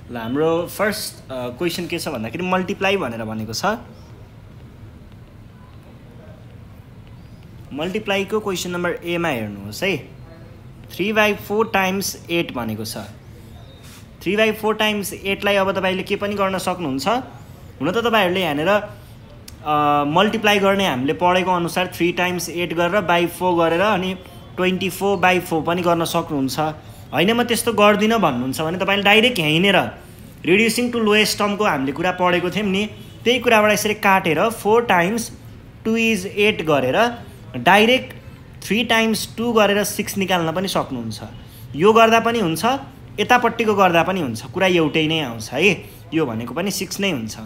ल हाम्रो first question के छ भन्दाखेरि मल्टिप्लाई भनेर भनेको छ। मल्टिप्लाईको क्वेसन नम्बर ए मा हेर्नुहोस् है। 3/4 टाइम्स 8 भनेको छ। 3/4 टाइम्स 8 लाई अब तपाईले के पनि गर्न सक्नुहुन्छ। हुन त तपाईहरुले यहाँनेर मल्टिप्लाई गर्ने हामीले पढेको अनुसार 3 टाइम्स 8 गरेर बाइ 4 गरेर अनि 24/4 पनि गर्न सक्नुहुन्छ। हैन म त्यस्तो गर्दिन भन्नुहुन्छ भने तपाईले डाइरेक्ट यहीँनेर रिड्युसिङ टु लोएस्ट टर्मको हामीले कुरा पढेको थियौं नि, त्यही कुराबाट यसरी काटेर 4 टाइम्स 2 इज 8 गरेर डाइरेक्ट 3 टाइम्स 2 गरेर 6 निकाल्न पनि सक्नुहुन्छ। यो गर्दा पनि हुन्छ, यतापट्टिको गर्दा पनि हुन्छ, कुरा एउटै नै आउँछ है। यो भनेको पनि 6 नै हुन्छ।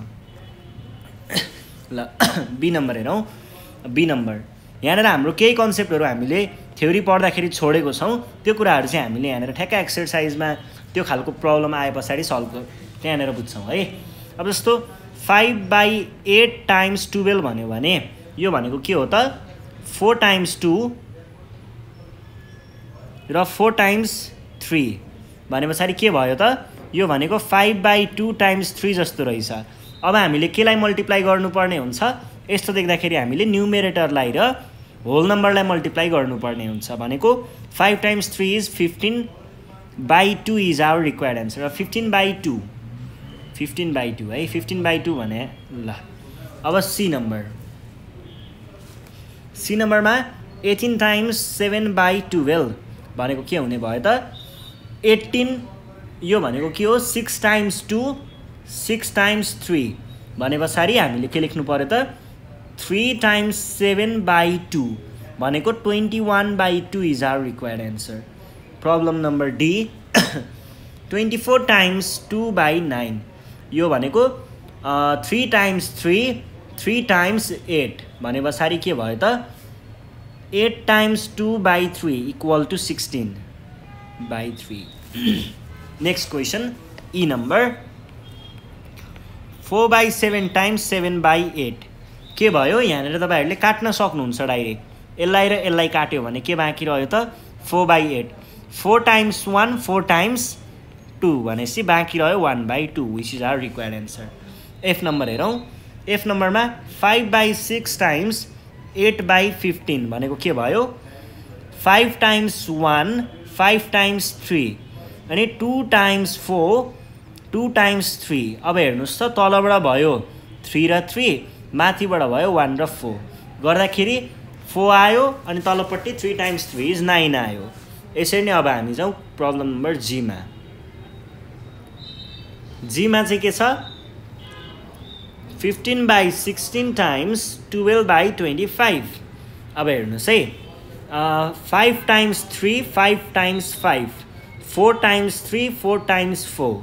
ल बी नम्बर हेरौँ। बी नम्बर यहाँनेर हाम्रो केही कन्सेप्टहरु हामीले थ्योरी पढ्दाखेरि छोडेको छौं, त्यो कुराहरु चाहिँ हामीले यहाँनेर ठ्याक्क एक्सरसाइजमा त्यो खालको प्रब्लम आए पछाडी सल्भ त्यहाँनेर बुझ्छौं है। अब जस्तो 5/8 टाइम्स 12 भन्यो भने यो भनेको के हो त 4 टाइम्स 2 र 4 टाइम्स 3 भनेपछि के भयो त यो भनेको 5/2 टाइम्स 3 जस्तो रहेछ। अब हामीले केलाई मल्टिप्लाई गर्नुपर्ने हुन्छ, यस्तो देख्दाखेरि हामीले न्युमेरेटरलाई र होल नम्बरलाई मल्टिप्लाई गर्नुपर्ने हुन्छ। भनेको 5 times 3 is 15/2 is our required answer. 15/2 है। 15/2 भने ल। अब सी नम्बर। सी नम्बरमा 18 टाइम्स 7/12 भनेको के हुने भयो त 18 यो भनेको के हो 6 टाइम्स 2 6 टाइम्स 3 भनेपछि हामीले के लेख्नु पर्यो त 3 टाइम्स 7/2 भनेको 21/2 is our required answer. Problem number D 24 times 2/9 यो भनेको 3 टाइम्स 3 टाइम्स 8 भनेपछि के भयो त 8 times 2/3 equal to 16/3। Next question E number 4/7 times 7/8 के भयो। यहाँनेर तपाईहरुले काट्न सक्नुहुन्छ डाइरेक्ट। यसलाई र यसलाई काट्यो भने के बाँकी रह्यो त 4/8। 4 टाइम्स 1 4 टाइम्स 2 भनेपछि बाँकी रह्यो 1/2 which is our required answer. F number हेरौँ। एफ नम्बरमा 5/6 टाइम्स 8/15 भनेको के भयो 5 टाइम्स 1 5 टाइम्स 3 अनि 2 टाइम्स 4 2 टाइम्स 3। अब हेर्नुस् त तलबाट भयो 3 र 3, माथिबाट भयो 1 र 4 गर्दाखेरि 4 आयो अनि तलपट्टि 3 टाइम्स 3 इज 9 आयो। यसरी नै अब हामी जाउँ प्रब्लम नम्बर जी मा। जी मा चाहिँ के छ 15/16 टाइम्स 12/25। अब हेर्नुस् है 5 टाइम्स 3 5 टाइम्स 5 4 टाइम्स 3 4 टाइम्स 4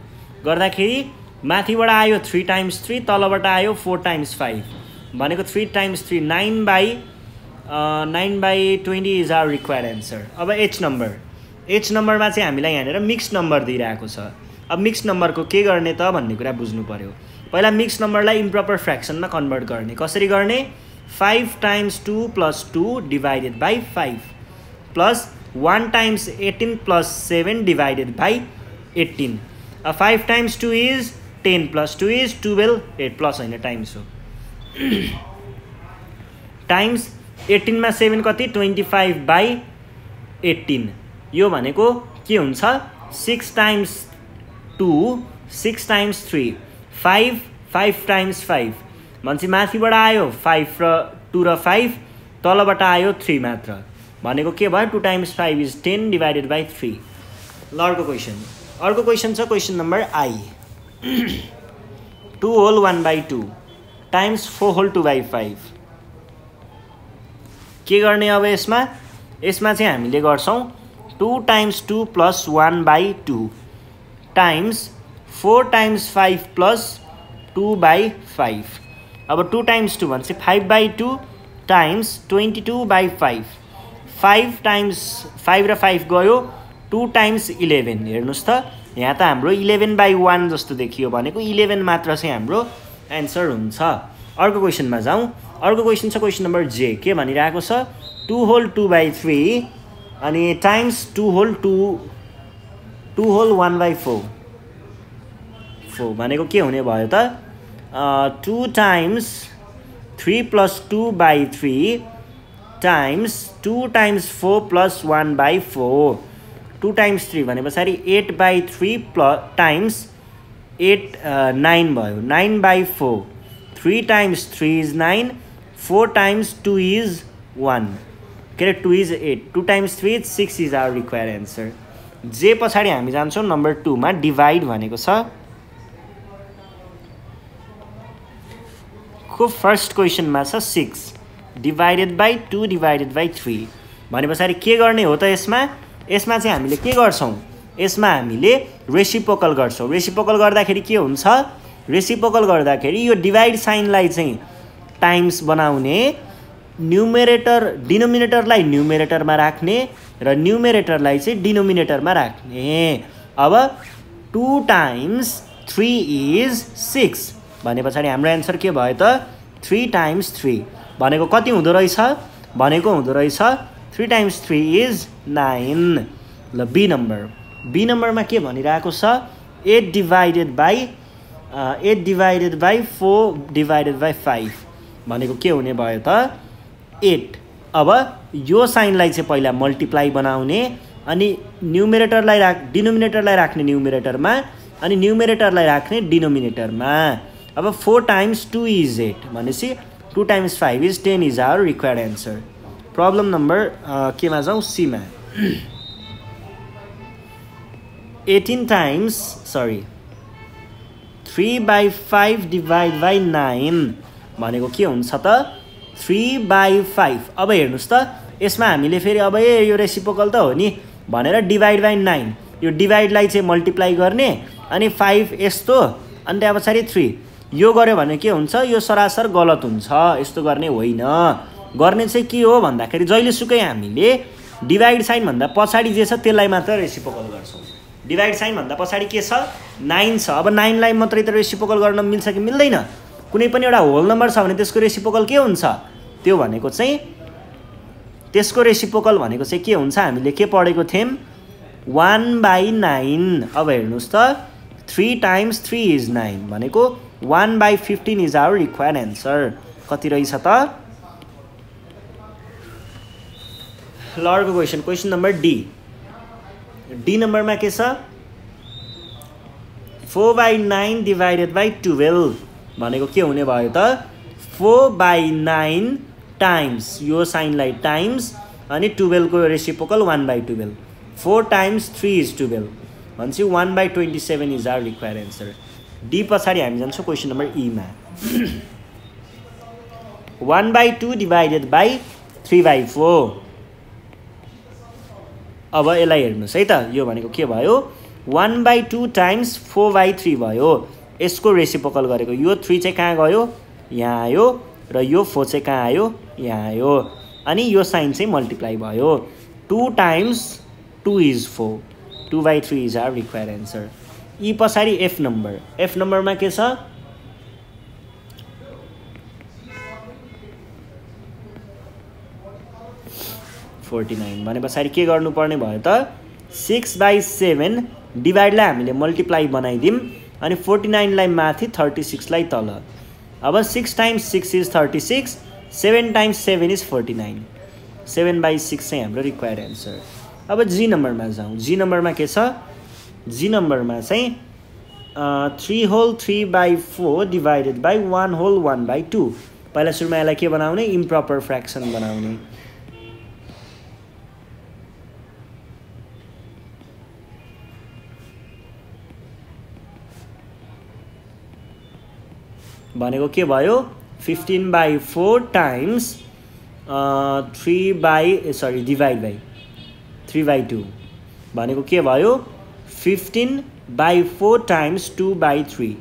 गर्दाखेरि माथिबाट आयो 3 टाइम्स 3 तलबाट आयो 4 टाइम्स 5 भनेको 3 times 3 9/20 is our required answer. अब एच नम्बर। एच नम्बरमा चाहिँ हामीलाई यहाँनेर मिक्स नम्बर दिइरहेको छ। अब मिक्स नम्बरको के गर्ने त भन्ने कुरा बुझ्नु पर्यो। पहिला मिक्स नम्बरलाई इम्प्रोपर फ्र्याक्सनमा कन्भर्ट गर्ने। कसरी गर्ने 5 times 2 + 2 divided by 5 plus 1 times 18 + 7 divided by 18। 5 times 2 is 10 + 2 is 12 8 plus हैन टाइम्स हो। टाइम्स 18 मा 7 कति 25/18 यो भनेको के हुन्छ 6 टाइम्स 2 6 टाइम्स 3 5 टाइम्स 5 भनेपछि माथिबाट आयो 5 र 2 र 5 तलबाट आयो 3 मात्र भनेको के भयो 2 टाइम्स 5 इज 10 डिभाइडेड बाइ 3। ल अर्को क्वेसन छ question number I 2 whole 1/2 times 4 whole 2/5 के गर्ने। अब यसमा चाहिँ हामीले गर्छौं 2 टाइम्स 2 + 1/2 टाइम्स 4 टाइम्स 5 + 2/5। अब 2 टाइम्स 2 भनेपछि 5/2 टाइम्स 22/5 5 टाइम्स 5 र 5 गयो 2 टाइम्स 11 हेर्नुस् त यहाँ त हाम्रो 11/1 जस्तो देखियो भनेको 11 मात्र चाहिँ हाम्रो आन्सर हुन्छ। अर्को क्वेसनमा जाउँ। अर्को क्वेसन छ क्वेसन नम्बर जे। के भनिरहेको छ 2 होल 2/3 अनि टाइम्स 2 होल 1/4 4 भनेको के हुने भयो त 2 times 3 plus 2 by 3 times 2 times 4 plus 1 by 4 2 times 3 भने पछाडि 8 by 3 plus times 8 9 भयो 9 by 4 3 times 3 is 9 4 times 2 is 1 के अरे 2 is 8 2 times 3 is 6 is our required answer जे पछाडि हामी जान्छौँ नम्बर 2 मा डिभाइड भनेको छ को फर्स्ट क्वेसनमा छ 6 डिभाइडेड बाई 2 डिभाइडेड बाई 3 भने पछाडि के गर्ने हो त यसमा चाहिँ हामीले के गर्छौँ यसमा हामीले रेसिप्रोकल गर्छौँ रेसिप्रोकल गर्दाखेरि के हुन्छ रेसिप्रोकल गर्दाखेरि यो डिभाइड साइनलाई चाहिँ टाइम्स बनाउने न्युमेरेटर डिनोमिनेटरलाई न्युमेरेटरमा राख्ने र न्युमेरेटरलाई चाहिँ डिनोमिनेटरमा राख्ने अब 2 times 3 is 6 भने पछाडि हाम्रो एन्सर के भयो त 3 times 3 भनेको कति हुँदो रहेछ भनेको हुँदो रहेछ 3 times 3 is 9 ल बी नम्बरमा के भनिरहेको छ 8 divided by 4 divided by 5 भनेको के हुने भयो त 8 अब यो साइनलाई चाहिँ पहिला मल्टिप्लाई बनाउने अनि न्युमेरेटरलाई डिनोमिनेटरलाई राख्ने न्युमेरेटरमा अनि न्युमेरेटरलाई राख्ने डिनोमिनेटरमा अब 4 times 2 is 8 भनेपछि 2 times 5 is 10 is our required answer problem number केमा जाउँ सी मा 3 by 5 divide by 9 भनेको के हुन्छ त 3 by 5 अब हेर्नुस् त यसमा हामीले फेरि अब यो रेसिप्रोकल त हो नि भनेर डिभाइड बाइ 9 यो डिभाइडलाई चाहिँ मल्टिप्लाई गर्ने अनि 5 यस्तो अनि त्यहाँ पछाडि 3 यो गर्यो भने के हुन्छ यो सरासर गलत हुन्छ यस्तो गर्ने होइन गर्ने चाहिँ के हो भन्दाखेरि जहिलेसुकै हामीले डिभाइड साइन भन्दा पछाडि जे छ त्यसलाई मात्र रेसिप्रोकल गर्छौँ डिभाइड साइन भन्दा पछाडि के छ 9 छ अब 9 लाई मात्रै त रेसिप्रोकल गर्न मिल्छ कि मिल्दैन कुनै पनि एउटा होल नम्बर छ भने त्यसको रेसिप्रोकल के हुन्छ त्यो भनेको चाहिँ त्यसको रेसिप्रोकल भनेको चाहिँ के हुन्छ हामीले के पढेको थियौं 1/9 अब हेर्नुस् त 3 times 3 is 9 भनेको 1/15 is our required answer कति रहेछ त ल अर्को क्वेशन नम्बर डी नम्बरमा के छ 4/9 divided by 12 भनेको के हुने भयो त 4/9 टाइम्स यो साइनलाई टाइम्स अनि 12 को रेसिप्रोकल 1/12 4 times 3 is 12 भनेपछि 1/27 is our required answer D पछाडि हामी जान्छौँ क्वेशन नम्बर ई मा 1/2 divided by 3/4 अब यसलाई हेर्नुस् है त यो भनेको के भयो 1/2 times 4/3 भयो यसको रेसिप्रोकल गरेको यो 3 चाहिँ कहाँ गयो यहाँ आयो र यो 4 चाहिँ कहाँ आयो यहाँ आयो अनि यो साइन चाहिँ मल्टिप्लाई भयो 2 times 2 is 4 2/3 is our required answer ई पछाडि एफ नम्बरमा के छ 49 भने पछाडि के गर्नुपर्ने भयो त 6/7 डिभाइडलाई हामीले मल्टिप्लाई बनाइदियौँ अनि 49 लाई माथि 36 लाई तल अब 6 times 6 is 36 7 times 7 is 49 7/6 चाहिँ हाम्रो रिक्वायर्ड एन्सर अब जी नम्बरमा जाउँ जी नम्बरमा के छ जी नम्बरमा चाहिँ 3 whole 3/4 divided by 1 whole 1/2 पहिला सुरुमा यसलाई के बनाउने इम्प्रोपर फ्र्याक्सन बनाउने भनेको के भयो 15/4 times डिभाइड बाई 3/2 भनेको के भयो 15/4 times 2/3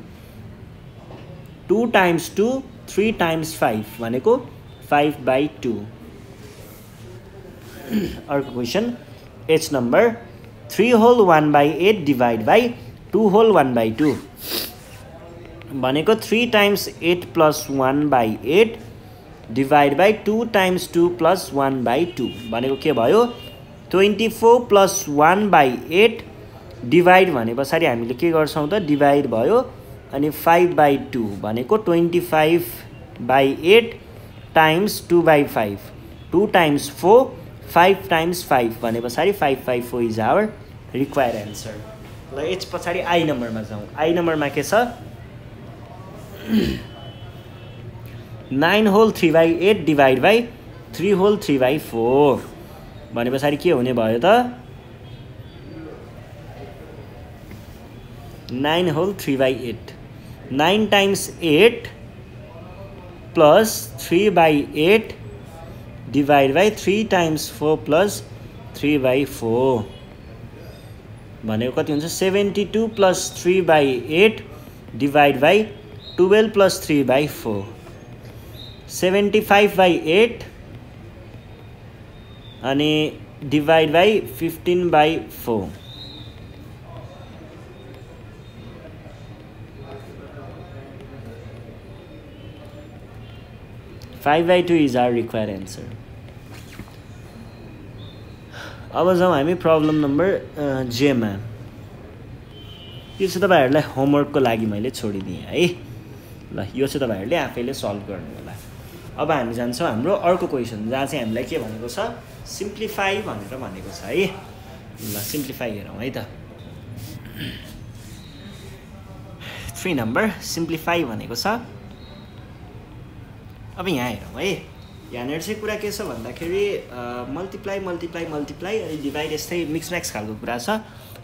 2 times 2 3 times 5 भनेको 5/2 अर्को question H number 3 whole 1/8 divide by 2 whole 1/2 भनेको 3 times 8 plus 1/8 divide by 2 times 2 plus 1/2 भनेको के भयो 24 plus 1/8 डिभाइड भने पछाडि हामीले के गर्छौँ त डिभाइड भयो अनि 5/2 भनेको 25/8 टाइम्स 2/5 2 टाइम्स 4 5 टाइम्स 5 भने पछाडि 5/4 इज आवर रिक्वायर्ड एन्सर। ल यस पछाडि आई नम्बरमा जाउँ। आई नम्बरमा के छ 9 होल 3/8 डिभाइड बाई 3 होल 3/4 भने पछाडि के हुने भयो त 9 whole 3/8 9 times 8 plus 3/8 divide by 3 times 4 plus 3/4 भनेको कति हुन्छ 72 प्लस 3/8 डिभाइड बाई 12 प्लस 3/4 75/8 अनि divide by 15/4 5/2 is our required answer. अब जाउँ हामी प्रब्लम नम्बर जेमा। यो चाहिँ तपाईँहरूलाई होमवर्कको लागि मैले छोडिदिएँ है। ल यो चाहिँ तपाईँहरूले आफैले सल्भ गर्नु होला। अब हामी जान्छौँ हाम्रो अर्को क्वेसन जहाँ चाहिँ हामीलाई के भनेको छ सिम्प्लिफाई भनेर भनेको छ है। ल सिम्प्लिफाई हेरौँ है त। 3 नम्बर सिम्प्लिफाई भनेको छ। अब यहाँ हेरौँ है। यहाँनिर चाहिँ कुरा के छ भन्दाखेरि मल्टिप्लाई मल्टिप्लाई मल्टिप्लाई अनि डिभाइड यस्तै मिक्स म्याक्स खालको कुरा छ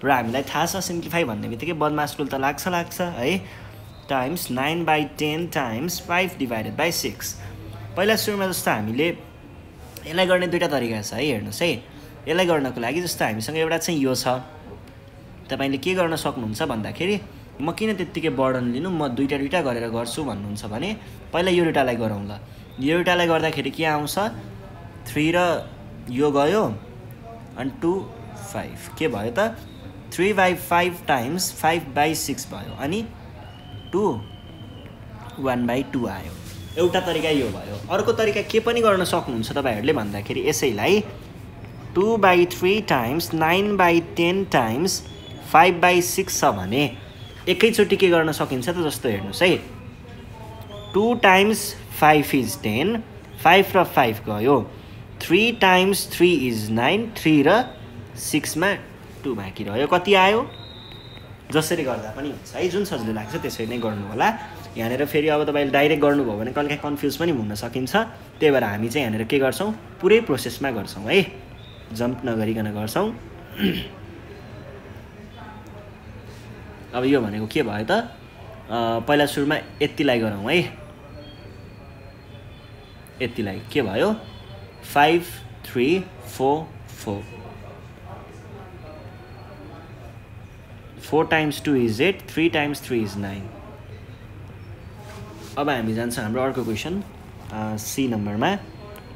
र हामीलाई थाहा छ सिम्प्लिफाई भन्ने बित्तिकै बदमास रुल त लाग्छ है। Times 9/10 times 5 divided by 6। पहिला सुरुमा जस्तो हामीले यसलाई गर्ने दुईवटा तरिका छ है। हेर्नुहोस् है यसलाई गर्नको लागि जस्तो हामीसँग एउटा चाहिँ यो छ। तपाईँले के गर्न सक्नुहुन्छ भन्दाखेरि म किन त्यत्तिकै बर्डन लिनु म दुईवटा गरेर गर्छु भन्नुहुन्छ भने पहिला यो दुईवटालाई गरौँ। ल यो दुईवटालाई गर्दाखेरि के आउँछ 3 र यो गयो अनि 2 5 के भयो त 3/5 टाइम्स 5/6 भयो अनि 2 1/2 आयो। एउटा तरिका यो भयो। अर्को तरिका के पनि गर्न सक्नुहुन्छ तपाईँहरूले भन्दाखेरि यसैलाई 2/3 टाइम्स 9/10 टाइम्स 5/6 छ भने एकैचोटि के गर्न सकिन्छ त जस्तो हेर्नुहोस् है 2 टाइम्स 5 इज 10 5 र 5 गयो 3 टाइम्स 3 इज 9 3 र 6 मा 2 बाँकी रह्यो कति आयो जसरी गर्दा पनि हुन्छ है। जुन सजिलो लाग्छ त्यसरी नै गर्नु होला। यहाँनिर फेरि अब तपाईँले डाइरेक्ट गर्नुभयो भने कहिलेकाहीँ कन्फ्युज पनि हुन सकिन्छ। त्यही भएर हामी चाहिँ यहाँनिर के गर्छौँ पुरै प्रोसेसमा गर्छौँ है। जम्प नगरिकन गर्छौँ। अब यो भनेको के भयो त पहिला सुरुमा यतिलाई गरौँ है। यतिलाई के भयो 5 3 4 4 4 टाइम्स 2 इज 8 3 टाइम्स 3 इज 9। अब हामी जान्छौँ हाम्रो अर्को क्वेसन सी नम्बरमा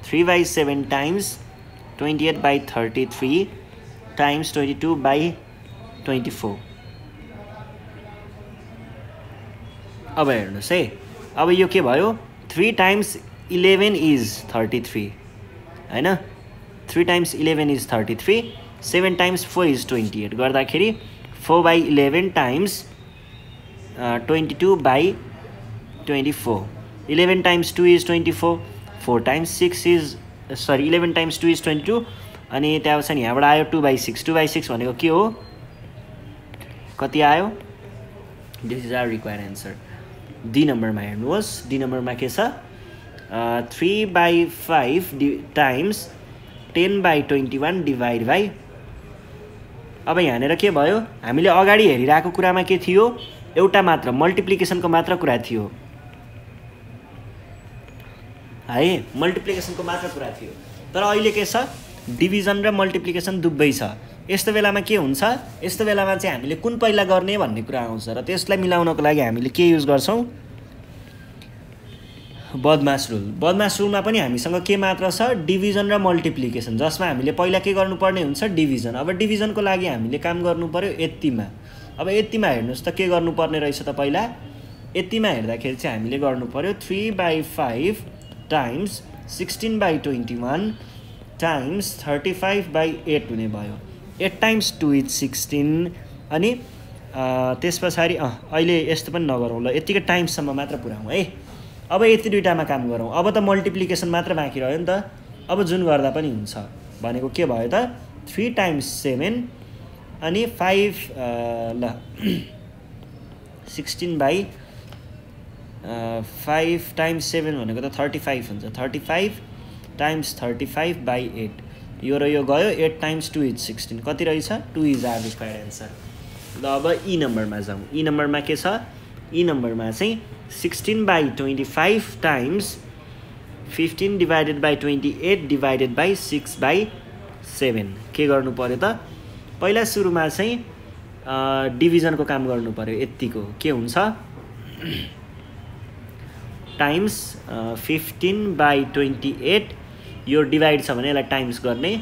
3/7 टाइम्स 28/33 टाइम्स 22/24। अब हेर्नुहोस् है अब यो के भयो 3 टाइम्स 11 इज 33 हैन 3 टाइम्स 11 इज 33 7 टाइम्स 4 इज 28 गर्दाखेरि 4/11 times 22/24 11 times 2 is 24 4 times 6 is 11 times 2 is 22 अनि त्यहाँपछि यहाँबाट आयो 2/6 2/6 भनेको के हो कति आयो this is our required answer. D नम्बरमा हेर्नुहोस् डी नम्बरमा के छ 3/5 टाइम्स 10/21 डिभाइड बाई। अब यहाँनिर के भयो हामीले अगाडि हेरिरहेको कुरामा के थियो एउटा मात्र मल्टिप्लिकेसनको मात्र कुरा थियो है मल्टिप्लिकेसनको मात्र कुरा थियो। तर अहिले के छ डिभिजन र मल्टिप्लिकेसन दुवै छ। यस्तो बेलामा के हुन्छ यस्तो बेलामा चाहिँ हामीले कुन पहिला गर्ने भन्ने कुरा आउँछ र त्यसलाई मिलाउनको लागि हामीले के युज गर्छौँ बदमास रुल। बदमास रुलमा पनि हामीसँग के मात्र छ डिभिजन र मल्टिप्लिकेसन जसमा हामीले पहिला के गर्नुपर्ने हुन्छ डिभिजन। अब डिभिजनको लागि हामीले काम गर्नु पर्यो यतिमा। अब यतिमा हेर्नुहोस् त के गर्नुपर्ने रहेछ त पहिला यतिमा हेर्दाखेरि चाहिँ हामीले गर्नु पर्यो 3/5 टाइम्स 16/21 टाइम्स 35/8 हुने भयो 8 टाइम्स 2 इज 16 अनि त्यस पछाडि अहिले यस्तो पनि नगरौँ ल, यतिकै टाइम्ससम्म मात्र पुऱ्याउँ है। अब यति दुईटामा काम गरौँ। अब त मल्टिप्लिकेसन मात्र बाँकी रह्यो नि त। अब जुन गर्दा पनि हुन्छ भनेको के भयो त 3 टाइम्स 7 अनि 5 ल 16 बाई 5 टाइम्स 7 भनेको त 35 हुन्छ। 35 टाइम्स 35 बाई 8 यो र यो गयो। 8 टाइम्स 2 इज 16 कति रहेछ 2 इज आवर रिक्वायर्ड एन्सर। ल अब ई नम्बरमा जाउँ। ई नम्बरमा के छ, ई नम्बरमा चाहिँ 16 by 25 times 15 divided by 28 divided by 6 by 7 के गर्नु पर्यो त, पहिला सुरुमा चाहिँ डिभिजनको काम गर्नु पर्यो। यतिको के हुन्छ टाइम्स 15 बाई 28 यो डिभाइड छ भने यसलाई टाइम्स गर्ने।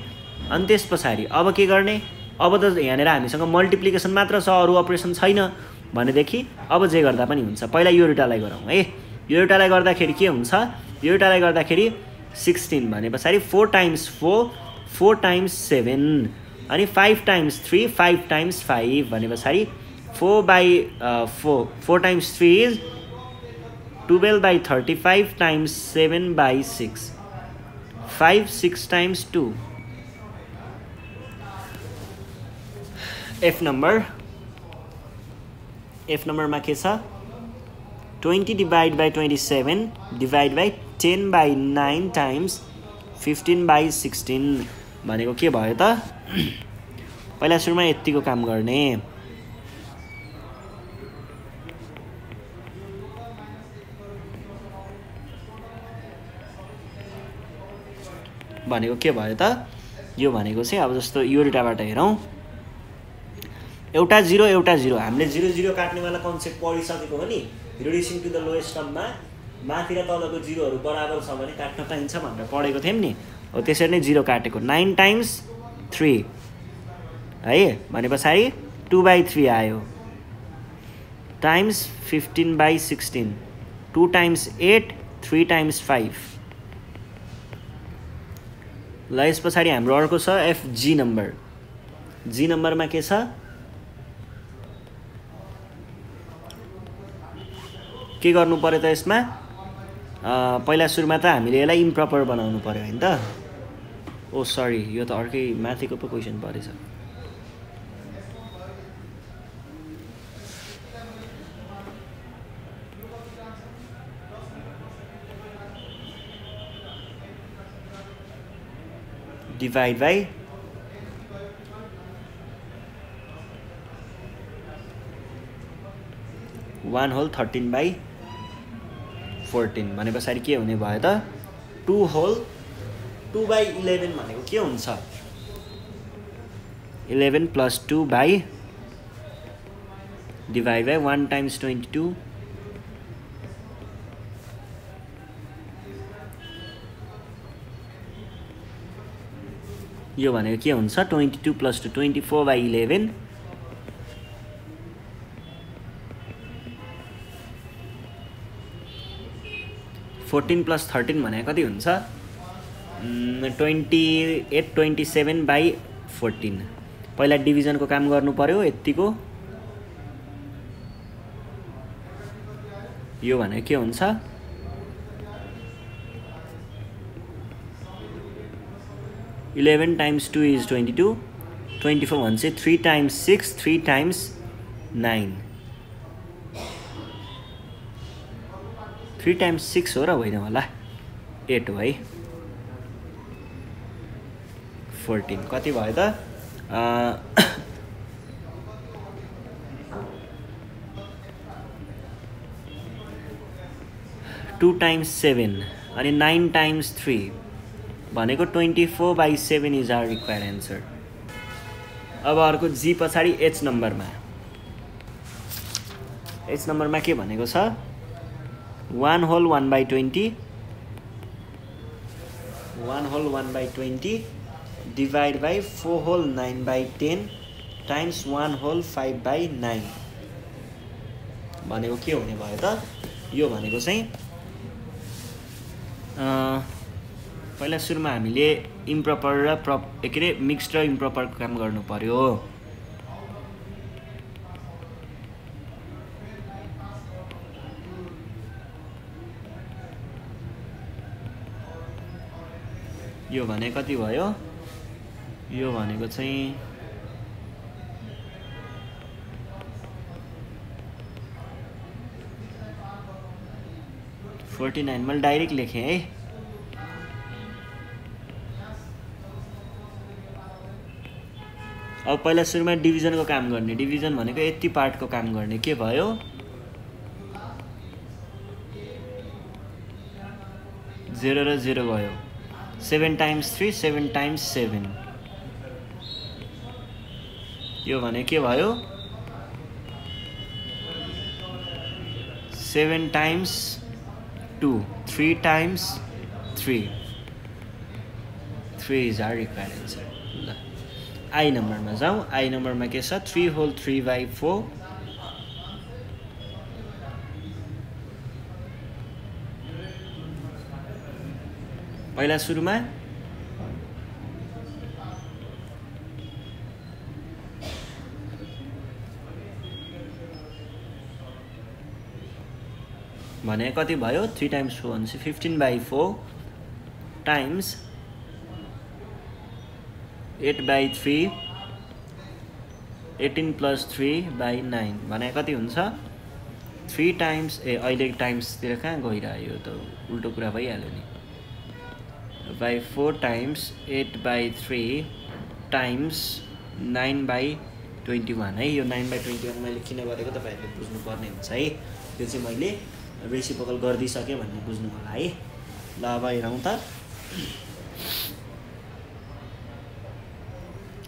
अनि त्यस पछाडि अब के गर्ने, अब त यहाँनिर हामीसँग मल्टिप्लिकेसन मात्र छ, अरू अपरेसन छैन भनेदेखि अब जे गर्दा पनि हुन्छ। पहिला यो एउटालाई गरौँ है। यो एउटालाई गर्दाखेरि के हुन्छ, यो एउटालाई गर्दाखेरि 16 भने पछाडि 4 टाइम्स 4 4 टाइम्स 7 अनि 5 टाइम्स 3 5 टाइम्स 5 भने पछाडि 4 by 4 times 3 is 12 by 35 times 7 by 6 5 6 times 2। F नम्बरमा के छ 20 divide by 27 divide by 10 by 9 times 15 by 16 भनेको के भयो त, पहिला सुरुमा यतिको काम गर्ने। भनेको के भयो त, यो भनेको चाहिँ अब जस्तो यो डेटाबाट हेरौँ, एउटा 0 एउटा 0 हामीले 0 0 काट्नेवाला कन्सेप्ट पढिसकेको हो नि। रिड्युसिङ टु द लोएस्ट टर्ममा माथि र तलको जिरोहरू बराबर छ भने काट्न पाइन्छ भनेर पढेको थियौँ नि। हो त्यसरी नै 0 काटेको 9 टाइम्स 3 है भने पछाडि 2 बाई 3 आयो टाइम्स 15 बाई 16 2 टाइम्स 8 3 टाइम्स 5। ल यस पछाडि हाम्रो अर्को छ एफजी नम्बर। जी नम्बरमा के छ, के गर्नु पर्यो त यसमा, पहिला सुरुमा त हामीले यसलाई इम्प्रपर बनाउनु पर्यो हैन त। ओ सरी यो त अर्कै माथिको पो क्वेसन परेछ। डिभाइड बाई 1/13 बाई 14 भने पछाडि के हुने भयो त 2 बाई 11 भनेको के हुन्छ 11 plus 2 by divide by 1 times 22 यो भनेको के हुन्छ 22 प्लस 2 24 बाई 11 14 प्लस 13 भनेको कति हुन्छ 28 27 बाई 14। पहिला डिभिजनको काम गर्नु पर्यो यतिको। यो भनेको के हुन्छ 11 टाइम्स 2 इज 22 24 भन्छ 3 टाइम्स 6 3 टाइम्स 9 3 टाइम्स 6 हो र होइन होला 8 हो है 14 कति भयो त 2 टाइम्स 7 अनि 9 टाइम्स 3 भनेको 24 by 7 is our required answer. अब अर्को जी पछाडि एच नम्बरमा के भनेको छ 1 whole 1 by 20 1 whole 1 by 20 divide by 4 whole 9 by 10 times 1 whole 5 by 9 भनेको के हुने भयो त यो भनेको चाहिँ पहिला सुरुमा हामीले इम्प्रपर र के अरे मिक्स्ड र इम्प्रपरको काम गर्नु पर्यो। यो भने कति भयो यो भनेको चाहिँ 49 मैले डाइरेक्ट लेखेँ है अब पहिला सुरुमा डिभिजनको काम गर्ने डिभिजन भनेको यति पार्टको काम गर्ने के भयो 0 र 0 भयो 7 times 3 7 times 7 यो भने के भयो 7 times 2 3 times 3 is our required answer ल आई नम्बरमा जाउँ आई नम्बरमा के छ 3 whole 3/4 पहिला सुरुमा भने कति भयो 3 times 4 भनेपछि 15/4 times 8/3 18 plus 3/9 भने कति हुन्छ 3 times अहिले टाइम्सतिर कहाँ गइरह्यो त उल्टो कुरा भइहाल्यो नि by 4 times 8/3 times 9/21 है यो 9/21 मैले किन गरेको तपाईहरुले बुझ्नु पर्ने हुन्छ है त्यो चाहिँ मैले रेसिप्रोकल गर्दिसके भन्ने बुझ्नु होला है ल अब हेरौँ त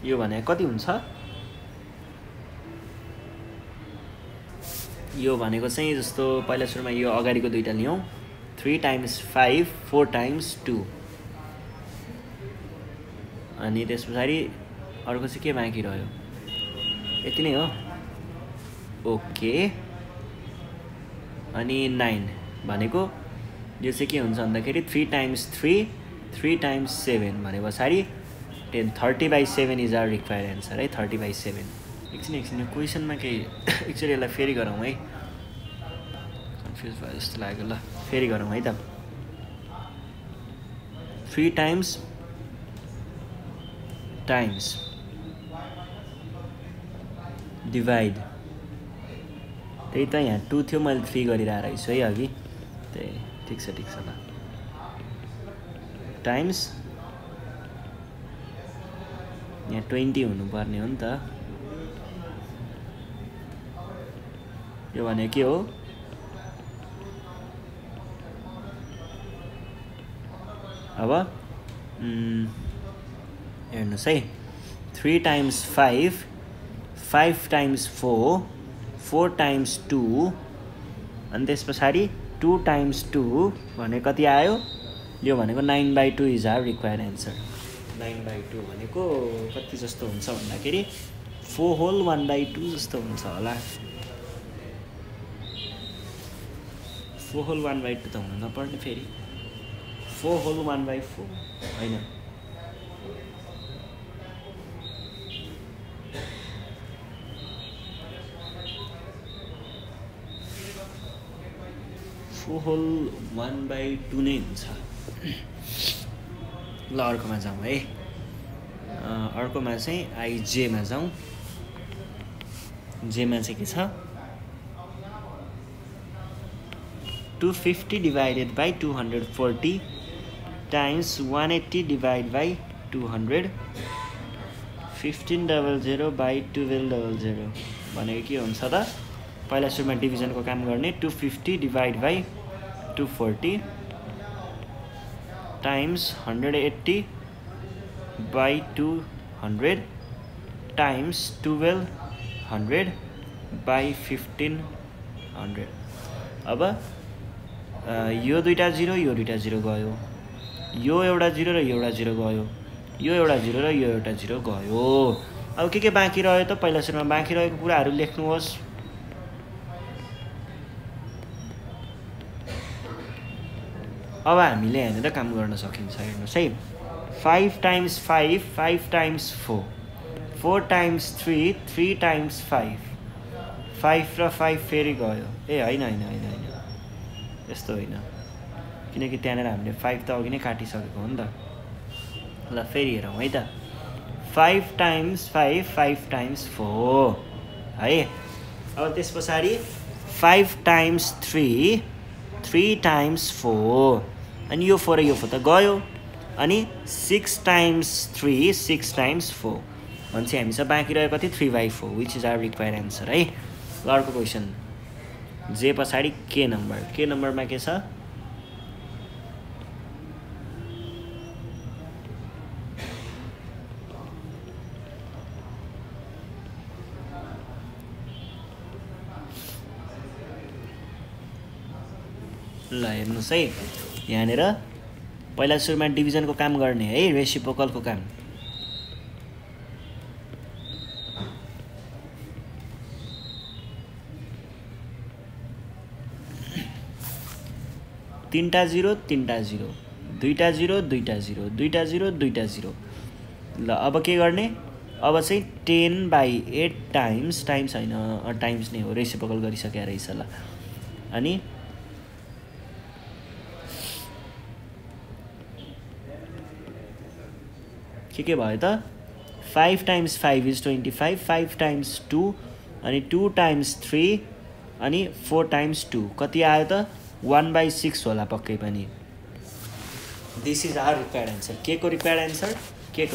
यो भने कति हुन्छ यो भनेको चाहिँ जस्तो पहिला सुरुमा यो अगाडिको दुईटा लियौं 3 times 5 4 times 2 अनि त्यसपछि अर्को चाहिँ के बाँकी रह्यो यति नै हो ओके अनि 9 भनेको यो चाहिँ के हुन्छ भन्दाखेरि 3 times 3 3 times 7 भनेपछि 10 30/7 इज आवर रिक्वायर्ड आन्सर है 30/7 एकछिन क्वेसनमा केही एकचोटि यसलाई फेरि गरौँ है कन्फ्युज भयो जस्तो लाग्यो ल फेरि गरौँ है त 3 times डिभाइड त्यही त यहाँ 2 थियो मैले 3 गरिरहेको रहेछु है अघि त्यही ठिक छ ल टाइम्स यहाँ 20 हुनुपर्ने हो नि त यो भने के हो अब हेर्नुस् है 3 times 5 5 times 4 4 times 2 अनि त्यसपछि 2 times 2 भने कति आयो यो भनेको 9/2 इज आवर रिक्वायर्ड आन्सर 9/2 भनेको कति जस्तो हुन्छ भन्दाखेरि 4 whole 1/2 जस्तो हुन्छ होला 4 whole 1/2 त हुन नपर्ने फेरि 4 whole 1/4 हैन 4 whole 1/2 नै हुन्छ ल अर्कोमा जाउँ है अर्कोमा चाहिँ आइजेमा जाउँ जेमा चाहिँ के छ 250 divided by 240 times 180 divided by 200 1500 by 1200 भनेको के हुन्छ त पहिला सुरुमा डिभिजनको काम गर्ने 250 divided by 240 times 180 by 200 times 1200 by 1500 अब यो दुईटा 0 यो दुईटा 0 गयो यो एउटा 0 र यो एउटा 0 गयो यो एउटा 0 र यो एउटा 0 गयो अब के बाँकी रह्यो त पहिला सुरुमा बाँकी रहेको कुराहरु लेख्नुहोस् अब हामीले यहाँनिर काम गर्न सकिन्छ हेर्नुस् है 5 times 5 5 times 4 4 times 3 3 times 5 5 र 5 फेरि गयो ए हैन यस्तो हैन किनकि त्यहाँनेर हामीले 5 त अघि नै काटिसकेको हो नि त ल फेरि हेरौँ है त 5 टाइम्स 5 5 टाइम्स 4 है। अब त्यस पछाडि 5 टाइम्स 3 3 टाइम्स 4 अनि यो 4 र यो 4 त गयो अनि 6 टाइम्स 3 6 टाइम्स 4 भनेपछि हामीसँग बाँकी रह्यो कति 3/4 which is our required answer है। ल अर्को क्वेसन जे पछाडि के नम्बरमा के छ ल हेर्नुहोस् है यहाँनिर पहिला सुरुमा डिभिजनको काम गर्ने है रेसिप्रोकलको काम। तीनटा 0 तीनटा 0 दुईटा 0 दुईटा 0 दुईटा 0 दुईटा 0। ल अब के गर्ने अब चाहिँ 10/8 टाइम्स होइन टाइम्स नै हो रेसिप्रोकल गरिसकेको रहेछ। ल अनि के भयो त 5 टाइम्स 5 इज 25 5 टाइम्स 2 अनि 2 टाइम्स 3 अनि 4 टाइम्स 2 कति आयो त 1/6 होला पक्कै पनि। This is our required answer के को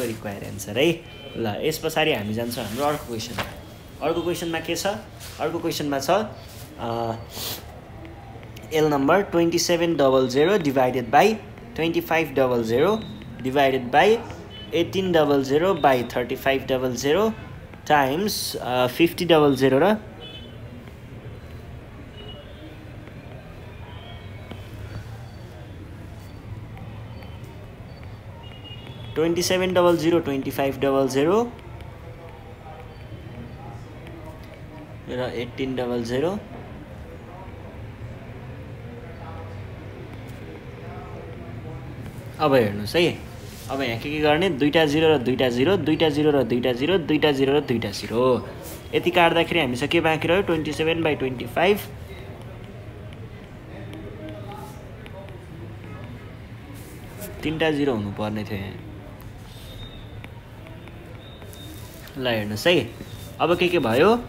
रिक्वायर्ड एन्सर है। ल यस पछाडि हामी जान्छौँ हाम्रो अर्को क्वेसनमा के छ अर्को क्वेसनमा छ L number 2700 divided by 2500 divided by 1800 by 3500 times 5000 र 2700 2500 र 1800 अब हेर्नुहोस् है अब यहाँ के गर्ने दुईटा 0 र दुईटा 0 दुईटा 0 र दुईटा 0 दुईटा 0 र दुईटा 0 यति काट्दाखेरि हामीसँग के बाँकी रह्यो 27/25 तीनटा 0 हुनुपर्ने थियो यहाँ। ल हेर्नुहोस् है अब के भयो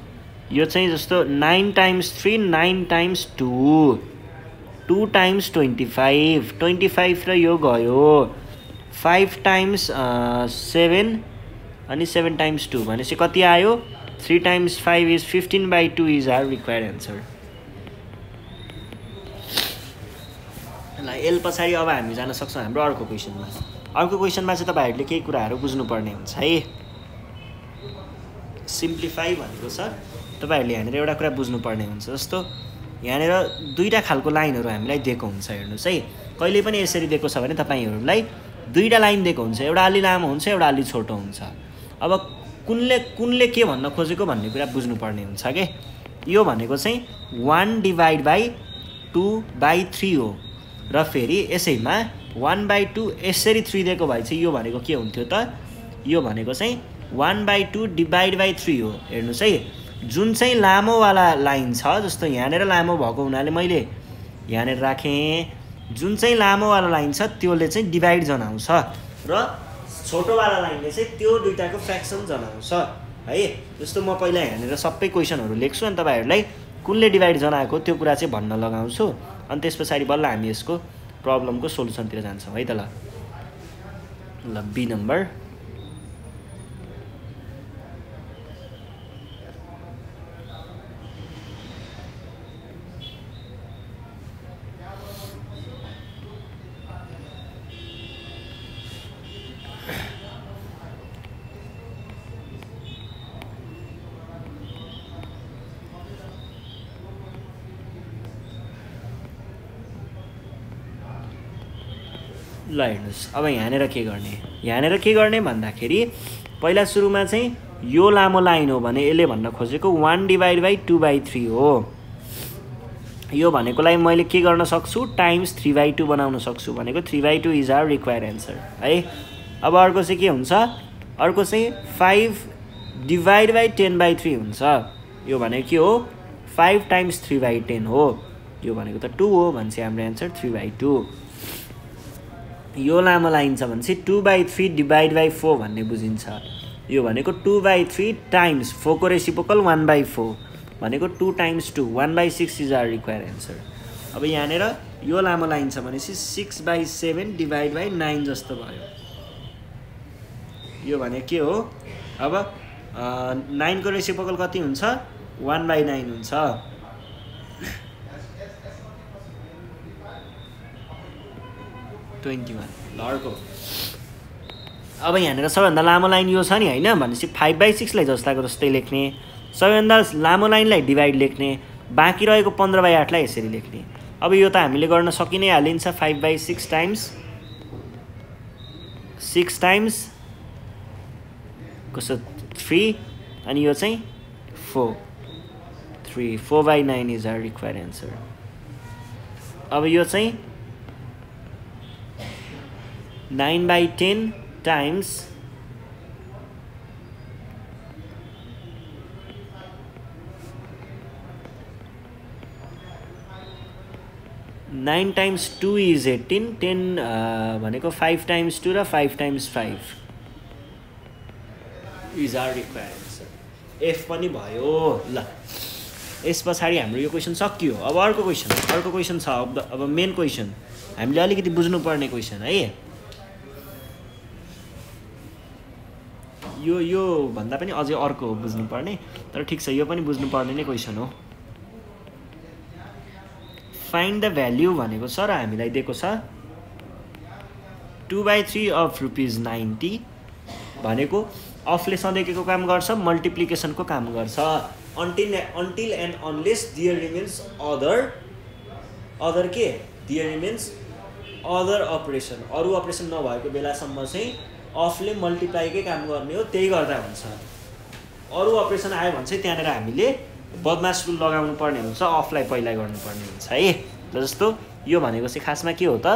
यो चाहिँ जस्तो 9 टाइम्स 3 9 टाइम्स 2 2 टाइम्स 25 र यो गयो 5 टाइम्स 7 अनि 7 टाइम्स 2 भनेपछि कति आयो 3 times 5 is 15/2 is our required answer. ल एल पछाडि अब हामी जान सक्छौँ हाम्रो अर्को क्वेसनमा चाहिँ तपाईँहरूले केही कुराहरू बुझ्नुपर्ने हुन्छ है। सिम्प्लिफाई भनेको छ तपाईँहरूले यहाँनिर एउटा कुरा बुझ्नुपर्ने हुन्छ जस्तो यहाँनिर दुईटा खालको लाइनहरू हामीलाई दिएको हुन्छ हेर्नुहोस् है कहिले पनि यसरी दिएको छ भने तपाईँहरूलाई दुईटा लाइन दिएको हुन्छ एउटा अलि लामो हुन्छ एउटा अलि छोटो हुन्छ। अब कुनले के भन्न खोजेको भन्ने कुरा बुझ्नुपर्ने हुन्छ के यो भनेको चाहिँ 1/2/3 हो र फेरि यसैमा 1/2 यसरी 3 दिएको भए चाहिँ यो भनेको के हुन्थ्यो त यो भनेको चाहिँ 1/2/3 हो। हेर्नुहोस् है जुन चाहिँ लामोवाला लाइन छ जस्तो यहाँनिर लामो भएको हुनाले मैले यहाँनिर राखेँ जुन चाहिँ लामोवाला लाइन छ त्यसले चाहिँ डिभाइड जनाउँछ र छोटोवाला लाइनले चाहिँ त्यो दुईटाको फ्र्याक्सन जनाउँछ है। जस्तो म पहिला यहाँनिर सबै क्वेसनहरू लेख्छु अनि तपाईँहरूलाई कुनले डिभाइड जनाएको त्यो कुरा चाहिँ भन्न लगाउँछु अनि त्यस पछाडि बल्ल हामी यसको प्रब्लमको सोल्युसनतिर जान्छौँ है त। ल बी नम्बर ल हेर्नुहोस् अब यहाँनिर के गर्ने भन्दाखेरि पहिला सुरुमा चाहिँ यो लामो लाइन हो भने यसले भन्न खोजेको 1/2/3 हो। यो भनेकोलाई मैले के गर्न सक्छु टाइम्स 3/2 बनाउन सक्छु भनेको 3/2 इज आवर रिक्वायर्ड एन्सर है। अब अर्को चाहिँ के हुन्छ अर्को चाहिँ 5/10/3 हुन्छ यो भनेको के हो 5 टाइम्स 3/10 हो यो भनेको त 2 हो भनेपछि हाम्रो एन्सर 3/2। यो लामो लाइन छ भनेपछि 2/3 डिभाइड बाई 4 भन्ने बुझिन्छ। यो भनेको 2/3 टाइम्स 4 को रेसिप्रोकल 1/4 भनेको 2 times 2 1/6 is our required answer. अब यहाँनिर यो लामो लाइन छ भनेपछि 6/7 डिभाइड बाई 9 जस्तो भयो। यो भने के हो, अब 9 को रेसिप्रोकल कति हुन्छ 1/9 हुन्छ। ल अर्को। अब यहाँनिर सबैभन्दा लामो लाइन यो छ नि होइन भनेपछि 5/6 लाई जस्ताको जस्तै लेख्ने, सबैभन्दा लामो लाइनलाई डिभाइड लेख्ने, बाँकी रहेको 15/8 लाई यसरी लेख्ने। अब यो त हामीले गर्न सकि नै हालिन्छ 5/6 टाइम्स 6 टाइम्स कसो 3 अनि यो चाहिँ 4/9 इज आवर रिक्वायर्ड एन्सर। अब यो चाहिँ 9/10 टाइम्स 9 टाइम्स 2 इज 18 10 भनेको 5 टाइम्स 2 र 5 times 5 is our required answer. F पनि भयो। ल यस पछाडि हाम्रो यो क्वेसन सकियो। अब अर्को क्वेसन छ। अब मेन क्वेसन हामीले अलिकति बुझ्नुपर्ने क्वेसन है। यो भन्दा पनि अझै अर्को हो बुझ्नुपर्ने, तर ठिक छ यो पनि बुझ्नुपर्ने नै क्वेसन हो। फाइन्ड द भ्याल्यु भनेको छ र हामीलाई दिएको छ 2/3 अफ ₹90 भनेको अफले सधैँ के को काम गर्छ मल्टिप्लिकेसनको काम गर्छ। Until and unless there remains other के देयर रिमेन्स अदर अपरेसन, अरू अपरेसन नभएको बेलासम्म चाहिँ अफले मल्टिप्लाईकै काम गर्ने हो, त्यही गर्दा हुन्छ। अरू अपरेसन आयो भने चाहिँ त्यहाँनिर हामीले बदमास रुल लगाउनु पर्ने हुन्छ, अफलाई पहिला गर्नुपर्ने हुन्छ है। जस्तो यो भनेको चाहिँ खासमा के हो त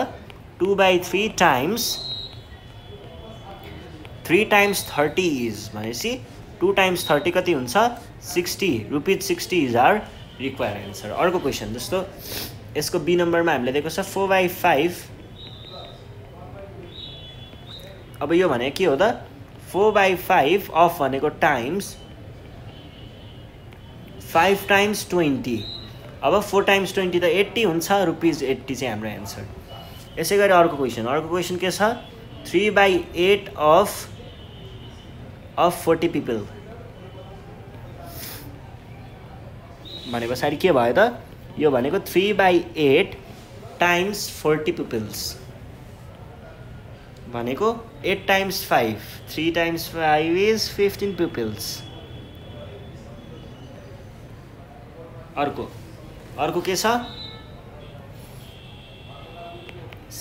2/3 टाइम्स 3 टाइम्स 30 इज भनेपछि 2 टाइम्स 30 कति हुन्छ 60 ₹60 इज आवर रिक्वायर्ड एन्सर। अर्को क्वेसन जस्तो यसको बी नम्बरमा हामीले दिएको छ 4/5। अब यो भने के हो त 4/5 अफ भनेको टाइम्स 5 टाइम्स 20। अब 4 टाइम्स 20 त 80 हुन्छ, ₹80 चाहिँ हाम्रो एन्सर। यसै गरी अर्को क्वेसन के छ 3/8 अफ 40 पिपल भने पछाडि के भयो त यो भनेको 3/8 टाइम्स 40 पिपल्स भनेको 8 टाइम्स 5 3 टाइम्स 5 इज 15 पिपल्स। अर्को के छ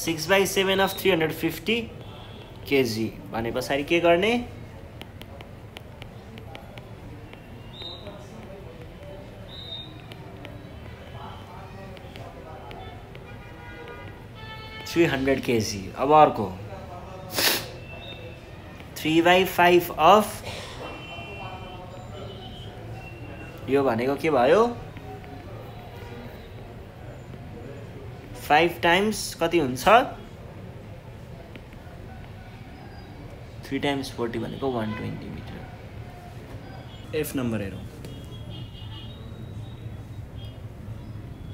6/7 अफ 350 केजी भने पछाडि के गर्ने 300 केजी। अब अर्को 3/5 अफ यो भनेको के भयो 5 टाइम्स कति हुन्छ 3 टाइम्स 40 भनेको 120 मिटर। एफ नम्बर हेरौँ।